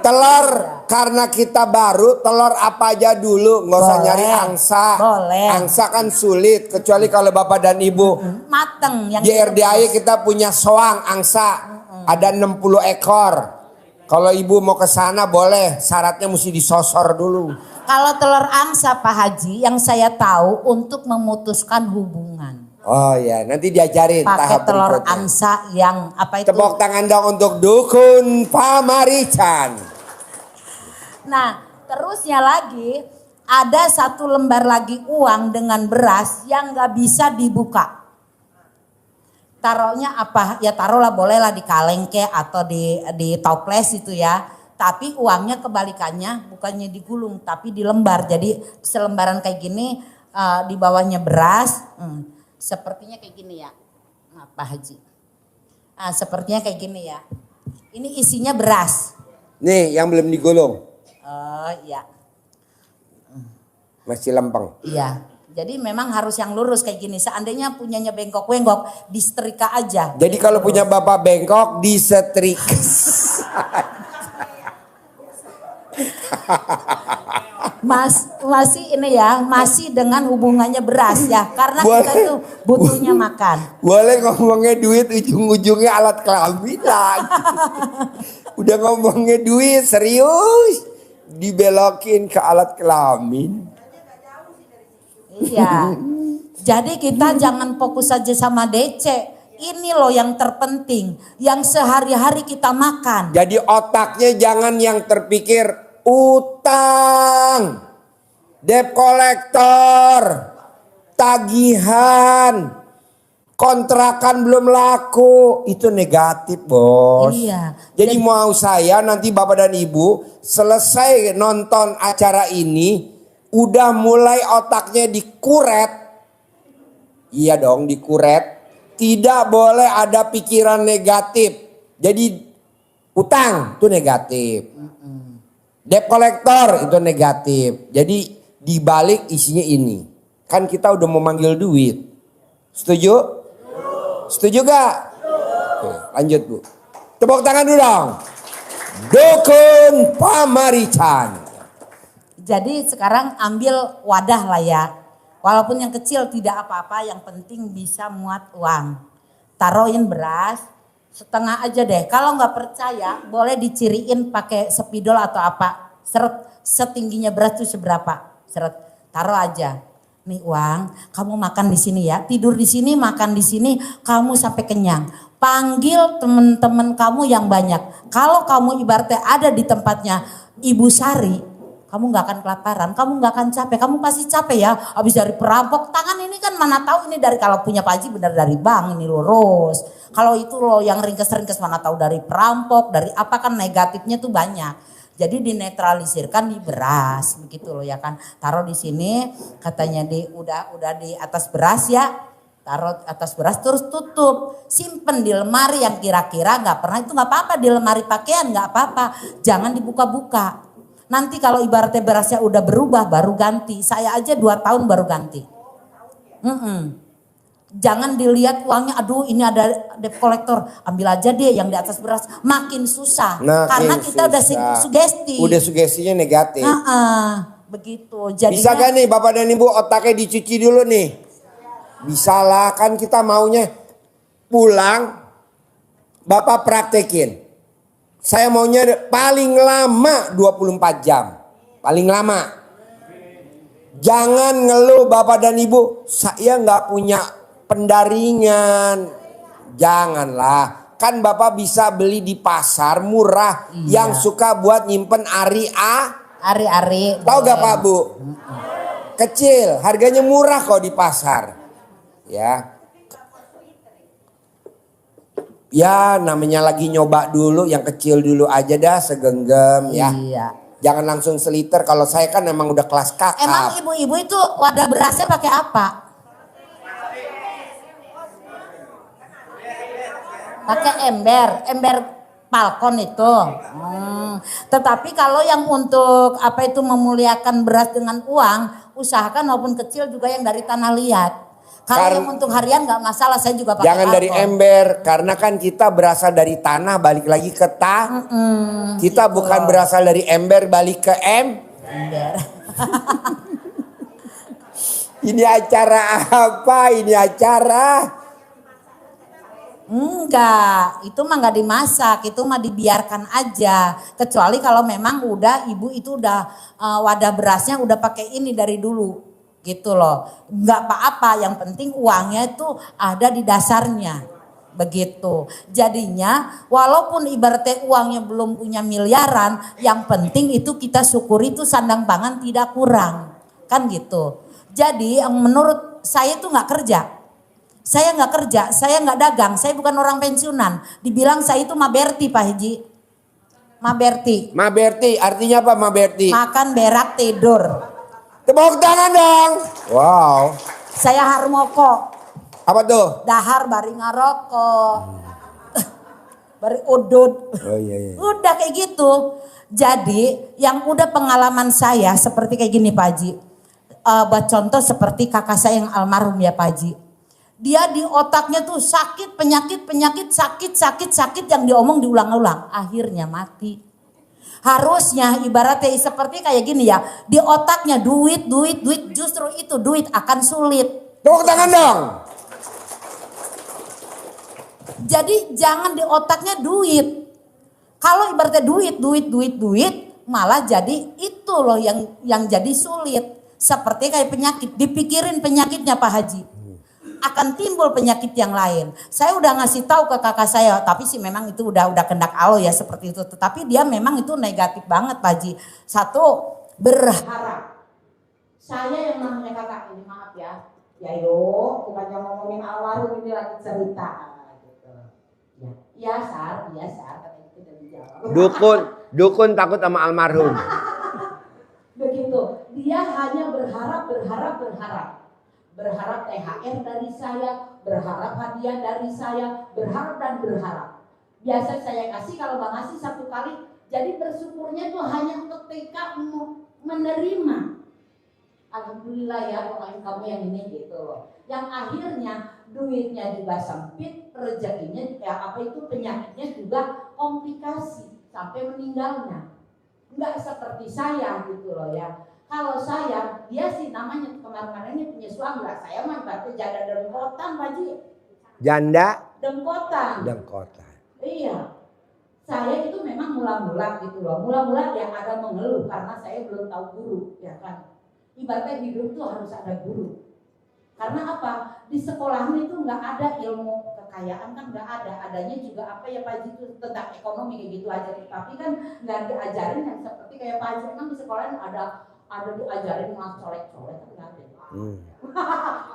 Telur karena kita baru, telur apa aja dulu, nggak usah Boleh. nyari angsa. Boleh. Angsa kan sulit, kecuali kalau bapak dan ibu. mateng yang Di RDAI kita punya soang angsa, ada 60 ekor. Kalau ibu mau ke sana boleh, syaratnya mesti disosor dulu. Kalau telur angsa Pak Haji yang saya tahu untuk memutuskan hubungan. Oh ya, nanti diajarin Pakai tahap telur berikutnya. angsa yang apa itu? Tepuk tangan dong untuk dukun Pamarican. Nah, terusnya lagi ada satu lembar lagi uang dengan beras yang nggak bisa dibuka. Taruhnya apa? Ya taruhlah bolehlah di kaleng atau di toples itu ya. Tapi uangnya kebalikannya bukannya digulung tapi di lembar. Jadi selembaran kayak gini di bawahnya beras. Sepertinya kayak gini ya. Nah, Pak Haji. Sepertinya kayak gini ya. Ini isinya beras. Nih yang belum digulung. Oh iya. Masih lempeng. Iya. Jadi memang harus yang lurus kayak gini. Seandainya punyanya bengkok-bengkok, disetrika aja. Jadi kalau punya bapak bengkok disetrika. Masih ini ya, masih dengan hubungannya beras ya. Karena kita tuh butuhnya makan. Boleh ngomongnya duit, ujung-ujungnya alat kelamin lagi. Udah ngomongnya duit serius, dibelokin ke alat kelamin. Iya. Jadi kita jangan fokus saja sama DC. Ini loh yang terpenting, yang sehari-hari kita makan. Jadi otaknya jangan yang terpikir utang, debt collector, tagihan, kontrakan belum laku, itu negatif bos. Iya. Jadi mau saya nanti bapak dan ibu selesai nonton acara ini, udah mulai otaknya dikuret. Iya dong dikuret. Tidak boleh ada pikiran negatif. Jadi utang itu negatif. Debt collector itu negatif. Jadi dibalik isinya ini. Kan kita udah mau manggil duit. Setuju? Setuju gak? Oke, lanjut Bu. Tepuk tangan dulu dong. Dukun Pamarican. Jadi sekarang ambil wadah lah ya. Walaupun yang kecil tidak apa-apa, yang penting bisa muat uang. Taruhin beras, setengah aja deh. Kalau nggak percaya, boleh diciriin pakai spidol atau apa. Seret, setingginya beras itu seberapa? Seret, taruh aja. Nih uang, kamu makan di sini ya. Tidur di sini, makan di sini, kamu sampai kenyang. Panggil teman-teman kamu yang banyak. Kalau kamu ibaratnya ada di tempatnya Ibu Sari, kamu gak akan kelaparan, kamu gak akan capek, kamu pasti capek ya. Habis dari perampok, tangan ini kan mana tahu ini dari kalau punya Pak Haji benar dari bank ini lurus. Kalau itu loh yang ringkes-ringkes mana tahu dari perampok, dari apa kan negatifnya tuh banyak. Jadi dinetralisirkan di beras begitu loh ya kan. Taruh di sini katanya udah di atas beras ya. Taruh atas beras terus tutup. Simpen di lemari yang kira-kira gak pernah itu gak apa-apa di lemari pakaian gak apa-apa. Jangan dibuka-buka. Nanti kalau ibaratnya berasnya udah berubah baru ganti. Saya aja 2 tahun baru ganti. Jangan dilihat uangnya, aduh ini ada debt collector. Ambil aja dia yang di atas beras. Makin susah. Karena kita udah sugesti. Udah sugestinya negatif. Begitu. Jadinya, bisa gak nih Bapak dan Ibu otaknya dicuci dulu nih? Bisa lah, kan kita maunya pulang Bapak praktekin. Saya maunya paling lama 24 jam. Paling lama. Jangan ngeluh Bapak dan Ibu, saya nggak punya pendaringan. Janganlah. kan Bapak bisa beli di pasar murah yang suka buat nyimpen Ari-ari. Tahu gak Pak Bu? Kecil, harganya murah kok di pasar. Ya. Ya namanya lagi nyoba dulu, yang kecil dulu aja dah segenggam ya. Iya. Jangan langsung seliter, kalau saya kan emang udah kelas kakap. Emang ibu-ibu itu wadah berasnya pakai apa? Pakai ember palkon itu. Tetapi kalau yang untuk apa itu memuliakan beras dengan uang, usahakan walaupun kecil juga yang dari tanah liat. Kalau yang untuk harian nggak masalah, saya juga pakai jangan palkon. dari ember, karena kan kita berasal dari tanah balik lagi ke kita gitu bukan loh. berasal dari ember balik ke Ember. Ini acara apa? Ini acara? Enggak, itu mah nggak dimasak, itu mah dibiarkan aja. Kecuali kalau memang udah ibu itu udah wadah berasnya udah pakai ini dari dulu, gitu loh. Nggak apa-apa, yang penting uangnya itu ada di dasarnya, begitu. Jadinya walaupun ibaratnya uangnya belum punya miliaran, yang penting itu kita syukuri itu sandang pangan tidak kurang, kan gitu. Jadi yang menurut saya itu nggak kerja. Saya nggak kerja, saya nggak dagang, saya bukan orang pensiunan. Dibilang saya itu Maberti Pak Haji. Maberti. Maberti, artinya apa Maberti? Makan, berak, tidur. Tepuk tangan dong. Wow. Saya harmoko. Apa tuh? Dahar bari ngarokok. Bari udut. Oh iya. Udah kayak gitu. Jadi yang udah pengalaman saya seperti kayak gini Pak Haji. Buat contoh seperti kakak saya yang almarhum ya Pak Haji. Dia di otaknya tuh sakit, penyakit, sakit yang diomong diulang-ulang. Akhirnya mati. Harusnya ibaratnya seperti kayak gini ya. Di otaknya duit, justru itu duit akan sulit. Tepuk tangan dong. Jadi jangan di otaknya duit. Kalau ibaratnya duit, malah jadi itu loh yang jadi sulit. Seperti kayak penyakit, dipikirin penyakitnya Pak Haji. Akan timbul penyakit yang lain. Saya udah ngasih tahu ke kakak saya, tapi sih memang itu udah kendak Allah ya seperti itu. Tetapi dia memang itu negatif banget Pak Haji. Satu, berharap. Saya yang namanya kakak ini maaf ya. Ya yuk, bukannya ngomongin almarhum ini lagi cerita. Gitu. Ya Sar, kata itu udah dijawab. Dukun takut sama almarhum. Begitu, dia hanya berharap. Berharap THR dari saya, berharap hadiah dari saya, berharap. Biasa saya kasih, kalau Bang ngasih satu kali, jadi bersyukurnya tuh hanya ketika menerima. Alhamdulillah ya orang kamu yang ini gitu loh. Yang akhirnya duitnya juga sempit, rezekinya penyakitnya juga komplikasi sampai meninggalnya. Enggak seperti saya gitu loh ya. Kalau saya, dia sih namanya kemarin-kemarin ini punya suami lah. Saya mah berarti janda dengkotan Pak Ji. Janda? Dengkotan. Iya. Saya itu memang mula-mula gitu loh. Mula-mula yang ada mengeluh karena saya belum tahu guru, ya kan. Ibaratnya hidup tuh harus ada guru. Karena apa? Di sekolahan itu nggak ada ilmu kekayaan kan nggak ada. Adanya juga apa ya Pak Haji itu tentang ekonomi kayak gitu aja. Tapi kan nggak diajarin yang seperti kayak Pak Haji. Emang di sekolahan ada diajarin mas colek-colek kan nggak ada.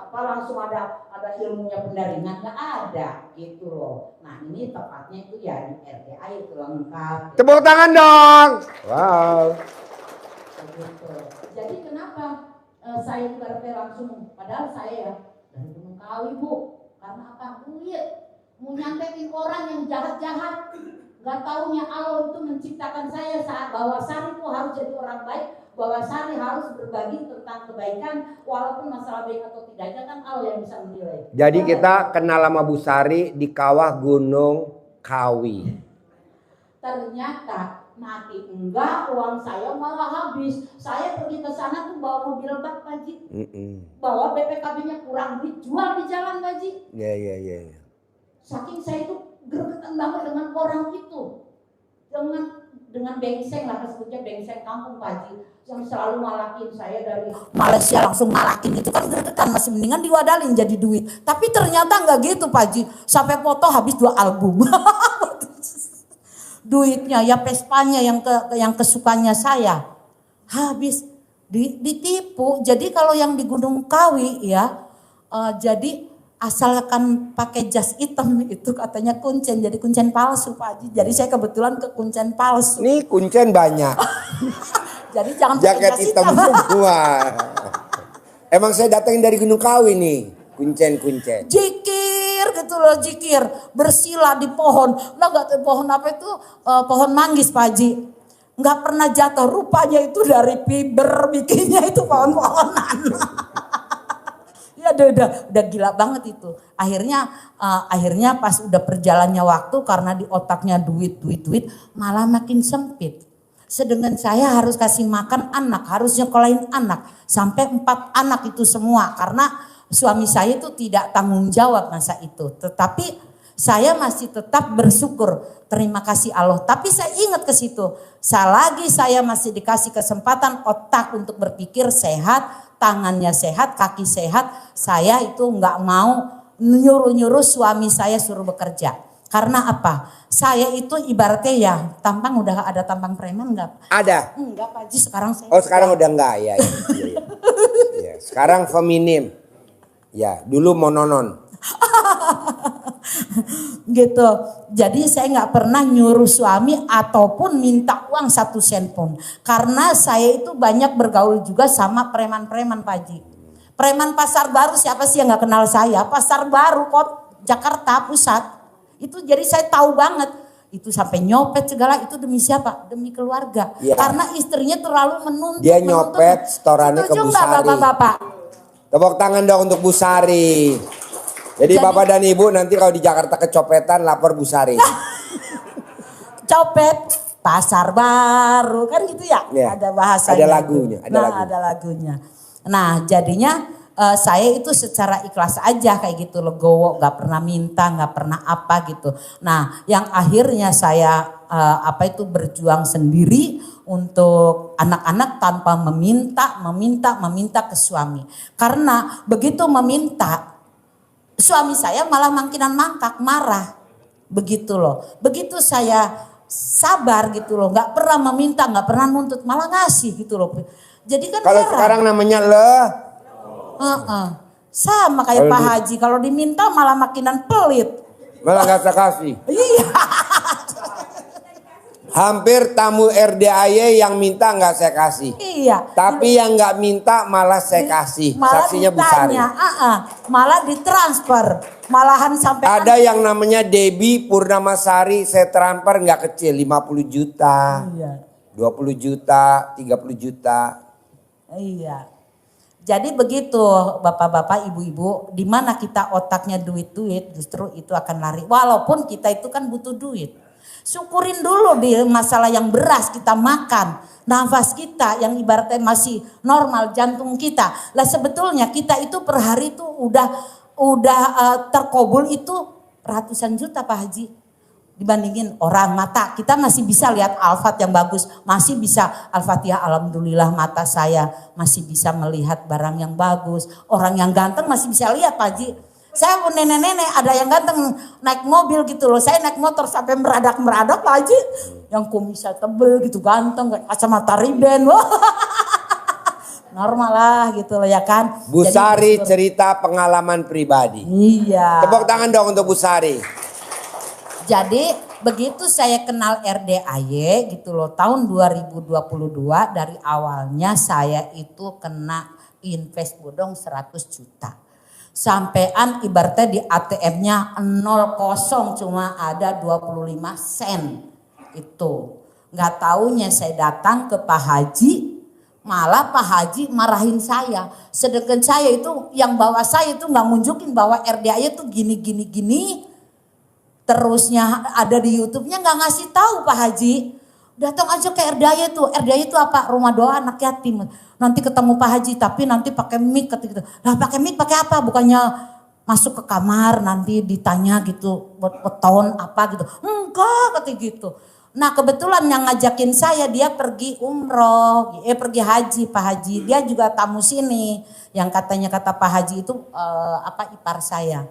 Apa langsung ada ilmunya pendaringan nggak ada gitu loh. Nah ini tepatnya itu ya di RDA itu lengkap. Tepuk tangan dong. Wow. Gitu. Jadi kenapa saya juga langsung, padahal saya ya dari Gunung Kawi Bu, karena apa? Duit, mau nyantetin orang yang jahat-jahat, nggak taunya Allah itu menciptakan saya saat bahwa Sari itu harus jadi orang baik, bahwa Sari harus berbagi tentang kebaikan, walaupun masalah baik atau tidaknya kan Allah yang bisa menilai. Jadi kita kenal sama Bu Sari di kawah Gunung Kawi. Ternyata mati enggak, uang saya malah habis. Saya pergi ke sana tuh bawa mobil bak Pak Ji. Bawa BPKB-nya kurang duit, jual di jalan Pak Ji. Iya. Saking saya itu gregetan banget dengan orang itu. Dengan dengan bengseng lah, sebutnya bengseng kampung Pak Haji, yang selalu malakin saya dari Malaysia langsung malakin itu kan gregetan, masih mendingan diwadalin jadi duit. Tapi ternyata nggak gitu Pak Haji, sampai foto habis 2 album. Duitnya ya Vespanya yang kesukaannya saya habis ditipu. Jadi kalau yang di Gunung Kawi ya, jadi asalkan pakai jas hitam itu katanya kuncen, jadi kuncen palsu Pak Haji. Jadi saya kebetulan ke kuncen palsu. Nih kuncen banyak. Jadi jangan pakai Jaket jas hitam hitam. semua. Emang saya datangin dari Gunung Kawi nih. Kuncen. Jikir gitu loh, jikir. Bersila di pohon. Nah gak tahu pohon apa itu, pohon manggis Pak Haji. Nggak pernah jatuh, rupanya itu dari fiber bikinnya itu pohon-pohonan. Ya udah gila banget itu. Akhirnya pas udah perjalannya waktu karena di otaknya duit malah makin sempit. Sedangkan saya harus kasih makan anak, harus nyekolahin anak sampai 4 anak itu semua karena suami saya itu tidak tanggung jawab masa itu. Tetapi saya masih tetap bersyukur, terima kasih Allah. Tapi saya ingat ke situ, selagi saya masih dikasih kesempatan otak untuk berpikir sehat, tangannya sehat, kaki sehat, saya itu nggak mau nyuruh suami saya suruh bekerja. Karena apa? Saya itu ibaratnya ya, tampang udah ada tampang preman nggak? Ada. Enggak Pak Haji, sekarang saya. Oh sekarang udah enggak ya. Ya. Sekarang feminim. Ya dulu mononon. Gitu. Jadi saya nggak pernah nyuruh suami ataupun minta uang 1 sen pun. Karena saya itu banyak bergaul juga sama preman-preman Pak Haji. Preman Pasar Baru, siapa sih yang nggak kenal saya? Pasar Baru kok Jakarta Pusat. Itu jadi saya tahu banget. Itu sampai nyopet segala itu demi siapa? Demi keluarga. Ya. Karena istrinya terlalu menuntut. Dia nyopet setorannya ke Bu Setuju nggak Sari. Bapak-bapak? Tepuk tangan dong untuk Bu Sari. Jadi Bapak dan Ibu nanti kalau di Jakarta kecopetan lapor Bu Sari. Copet Pasar Baru kan gitu ya, Ya, ada bahasanya. ada lagunya, Itu. Ada lagunya. Nah jadinya saya itu secara ikhlas aja kayak gitu legowo, nggak pernah minta, nggak pernah apa gitu. Nah yang akhirnya saya berjuang sendiri untuk anak-anak tanpa meminta ke suami. Karena begitu meminta, suami saya malah makinan mangkak, marah. Begitu loh. Begitu saya sabar gitu loh. Gak pernah meminta, gak pernah nuntut, malah ngasih gitu loh. Jadi kan Kalau heran. sekarang namanya le. Sama kayak Pak Haji. Kalau diminta malah makinan pelit. Malah gak saya kasih. Iya. Hampir tamu RDAY yang minta nggak saya kasih. Iya. Tapi yang nggak minta malah saya kasih. Malah Saksinya Bu Sari. ditanya, malah ditransfer. Malahan sampai Ada yang namanya Debbie Purnamasari, saya transfer nggak kecil, 50 juta, Iya. 20 juta, 30 juta. Iya. Jadi begitu bapak-bapak, ibu-ibu, di mana kita otaknya duit-duit, justru itu akan lari. Walaupun kita itu kan butuh duit. Syukurin dulu di masalah yang beras kita makan, nafas kita yang ibaratnya masih normal, jantung kita. Lah sebetulnya kita itu per hari itu udah terkobul itu ratusan juta Pak Haji. Dibandingin orang mata, kita masih bisa lihat Al-Fat yang bagus, masih bisa Al-Fatihah, alhamdulillah mata saya masih bisa melihat barang yang bagus. Orang yang ganteng masih bisa lihat Pak Haji. Saya pun nenek-nenek ada yang ganteng naik mobil gitu loh. Saya naik motor sampai meradak-meradak Pak Haji. Yang kumisnya tebel gitu ganteng kayak kacamata riben. Normal lah gitu loh ya kan. Bu Sari cerita pengalaman pribadi. Iya. Tepuk tangan dong untuk Bu Sari. Jadi begitu saya kenal RDAY gitu loh tahun 2022 dari awalnya saya itu kena invest bodong 100 juta. Sampean ibaratnya di ATM-nya 0 cuma ada 25 sen itu. Nggak taunya saya datang ke Pak Haji, malah Pak Haji marahin saya. Sedangkan saya itu yang bawa saya itu nggak nunjukin bahwa RDAY itu gini. Terusnya ada di YouTube-nya nggak ngasih tahu Pak Haji. Datang aja ke RDAY itu. RDAY itu apa? Rumah doa anak yatim. Nanti ketemu Pak Haji tapi nanti pakai mic gitu. Lah pakai mic pakai apa? Bukannya masuk ke kamar nanti ditanya gitu buat tahun apa gitu. Enggak kata gitu. Nah kebetulan yang ngajakin saya dia pergi umroh, pergi haji Pak Haji. Dia juga tamu sini. Yang katanya kata Pak Haji itu ipar saya.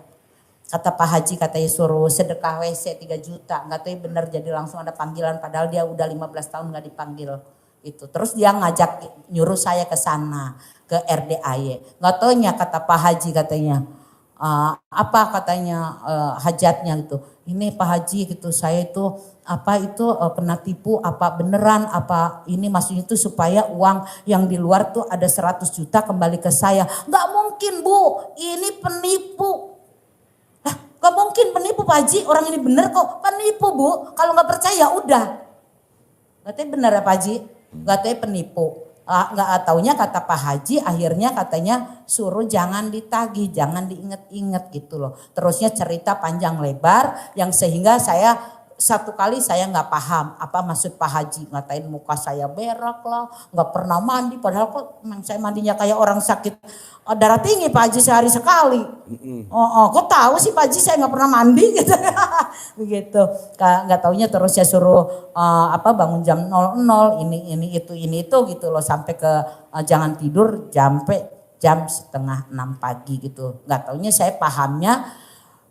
Kata Pak Haji katanya suruh sedekah WC 3 juta. Nggak tahu bener jadi langsung ada panggilan padahal dia udah 15 tahun nggak dipanggil. Itu. Terus dia ngajak nyuruh saya ke sana ke RDAY. Nggak taunya kata Pak Haji katanya. Hajatnya gitu. Ini Pak Haji gitu saya itu kena tipu apa beneran apa ini maksudnya itu supaya uang yang di luar tuh ada 100 juta kembali ke saya. Nggak mungkin Bu, ini penipu. Gak mungkin penipu Pak Haji, orang ini bener kok penipu Bu. Kalau nggak percaya udah. Katanya bener ya Pak Haji, katanya penipu. Nggak taunya kata Pak Haji akhirnya katanya suruh jangan ditagih, jangan diinget-inget gitu loh. Terusnya cerita panjang lebar yang sehingga saya satu kali saya nggak paham apa maksud Pak Haji. Ngatain muka saya berak lah, nggak pernah mandi. Padahal kok memang saya mandinya kayak orang sakit darah tinggi Pak Haji sehari sekali. Kok tahu sih Pak Haji saya nggak pernah mandi gitu. Begitu. Nggak taunya terus saya suruh bangun jam 00 ini itu gitu loh sampai ke jangan tidur sampai jam 5:30 pagi gitu. Nggak taunya saya pahamnya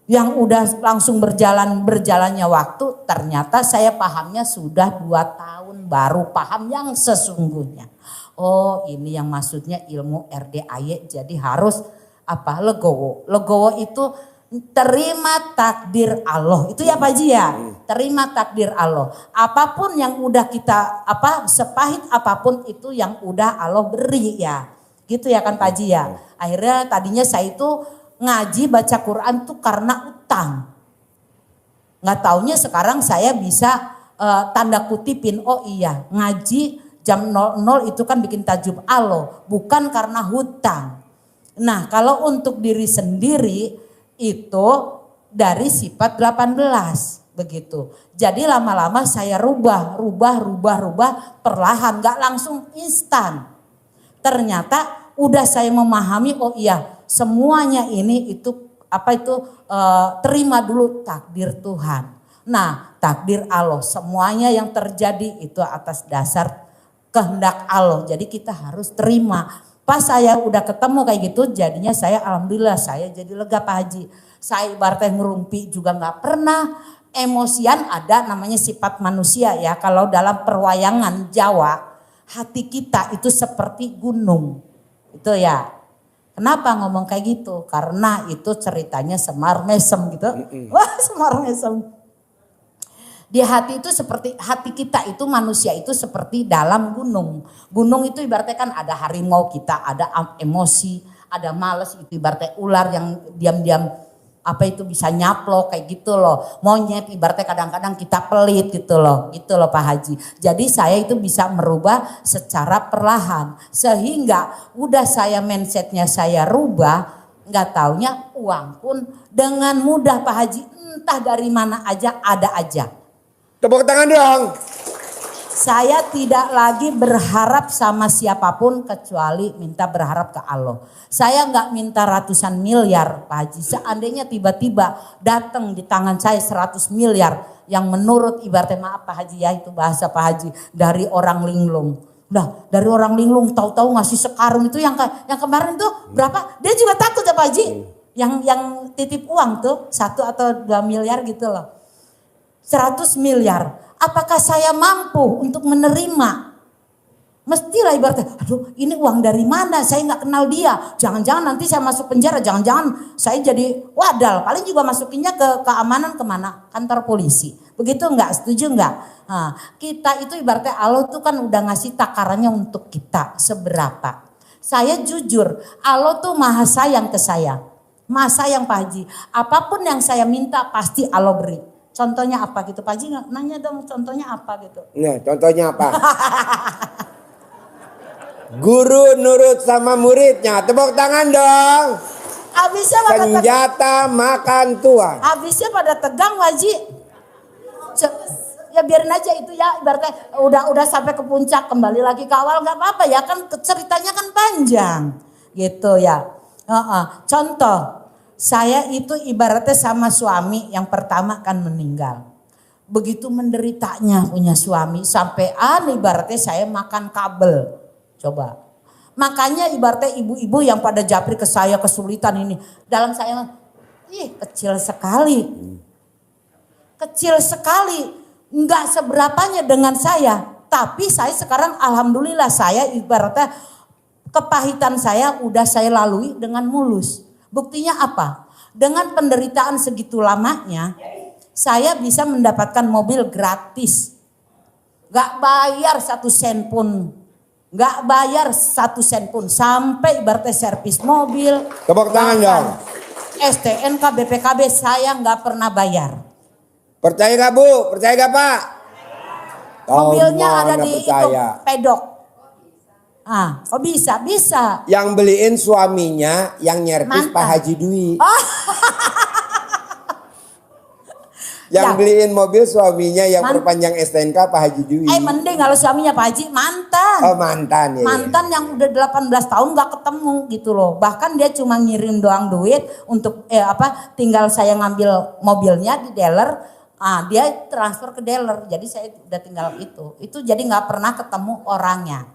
yang udah langsung berjalannya waktu ternyata saya pahamnya sudah 2 tahun baru paham yang sesungguhnya. Oh ini yang maksudnya ilmu RDAY jadi harus legowo. Legowo itu terima takdir Allah. Itu ya Pak Haji ya. Terima takdir Allah. Apapun yang udah kita sepahit apapun itu yang udah Allah beri ya. Gitu ya kan Pak Haji ya. Akhirnya tadinya saya itu ngaji baca Quran tuh karena utang. Nggak taunya sekarang saya bisa tanda kutipin, oh iya ngaji jam 00 itu kan bikin tajub Allah, bukan karena hutang. Nah kalau untuk diri sendiri itu dari sifat 18 begitu. Jadi lama-lama saya rubah perlahan, nggak langsung instan. Ternyata udah saya memahami, oh iya semuanya ini itu terima dulu takdir Tuhan. Nah takdir Allah semuanya yang terjadi itu atas dasar kehendak Allah. Jadi kita harus terima. Pas saya udah ketemu kayak gitu jadinya saya alhamdulillah saya jadi lega Pak Haji. Saya ibaratnya ngerumpi juga nggak pernah. Emosian ada namanya sifat manusia ya. Kalau dalam perwayangan Jawa hati kita itu seperti gunung. Itu ya. Kenapa ngomong kayak gitu? Karena itu ceritanya Semar Mesem gitu. Wah Semar Mesem. Di hati itu seperti, hati kita itu manusia itu seperti dalam gunung. Gunung itu ibaratnya kan ada harimau kita, ada emosi, ada males itu ibaratnya ular yang diam-diam bisa nyaplok kayak gitu loh. Monyet ibaratnya kadang-kadang kita pelit gitu loh Pak Haji. Jadi saya itu bisa merubah secara perlahan. Sehingga udah saya mindsetnya saya rubah, nggak taunya uang pun dengan mudah Pak Haji. Entah dari mana aja ada aja. Tepuk tangan dong. Saya tidak lagi berharap sama siapapun kecuali minta berharap ke Allah. Saya nggak minta ratusan miliar Pak Haji. Seandainya tiba-tiba datang di tangan saya 100 miliar yang menurut ibaratnya maaf Pak Haji ya itu bahasa Pak Haji dari orang linglung. Nah dari orang linglung tahu-tahu ngasih sekarung itu yang kemarin tuh berapa? Dia juga takut ya Pak Haji. Yang titip uang tuh 1 atau 2 miliar gitu loh. 100 miliar. Apakah saya mampu untuk menerima? Mestilah ibaratnya, aduh ini uang dari mana? Saya nggak kenal dia. Jangan-jangan nanti saya masuk penjara. Jangan-jangan saya jadi wadal. Paling juga masukinnya ke keamanan kemana? Kantor polisi. Begitu nggak? Setuju nggak? Nah, kita itu ibaratnya Allah tuh kan udah ngasih takarannya untuk kita. Seberapa? Saya jujur, Allah tuh maha sayang ke saya. Maha sayang Pak Haji. Apapun yang saya minta pasti Allah beri. Contohnya apa gitu Pak Haji, nanya dong contohnya apa gitu. Nah contohnya apa? Guru nurut sama muridnya, tepuk tangan dong. Habisnya pada senjata makan tuan. Habisnya pada tegang Pak Haji. Ya biarin aja itu ya ibaratnya udah sampai ke puncak kembali lagi ke awal nggak apa-apa ya kan ceritanya kan panjang gitu ya. Contoh. Saya itu ibaratnya sama suami yang pertama kan meninggal. Begitu menderitanya punya suami sampai ibaratnya saya makan kabel. Coba. Makanya ibaratnya ibu-ibu yang pada japri ke saya kesulitan ini. Dalam saya, kecil sekali. Kecil sekali. Enggak seberapanya dengan saya. Tapi saya sekarang alhamdulillah saya ibaratnya kepahitan saya udah saya lalui dengan mulus. Buktinya apa? Dengan penderitaan segitu lamanya, saya bisa mendapatkan mobil gratis. Gak bayar 1 sen pun. Gak bayar 1 sen pun. Sampai ibaratnya servis mobil. Tepuk tangan dong. STNK, BPKB saya gak pernah bayar. Percaya gak Bu? Percaya gak Pak? Mobilnya Oh, ada mana di percaya. itu pedok. Kok bisa? Bisa. Yang beliin suaminya yang nyervis Mantan. Pak Haji Dwi. Yang Ya. beliin mobil suaminya yang Man- perpanjang STNK Pak Haji Dwi. Mending kalau suaminya Pak Haji mantan. Oh mantan ya. Mantan yang udah 18 tahun gak ketemu gitu loh. Bahkan dia cuma ngirim doang duit untuk tinggal saya ngambil mobilnya di dealer. Dia transfer ke dealer. Jadi saya udah tinggal itu. Itu jadi gak pernah ketemu orangnya.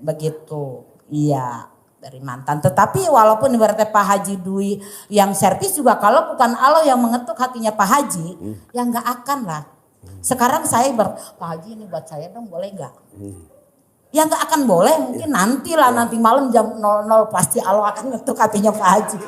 Begitu. Iya. Dari mantan. Tetapi walaupun ibaratnya Pak Haji Dwi yang servis juga kalau bukan Allah yang mengetuk hatinya Pak Haji, ya nggak akan lah. Sekarang saya Pak Haji ini buat saya dong boleh nggak? Ya nggak akan boleh, mungkin nanti malam jam 00 pasti Allah akan ngetuk hatinya Pak Haji.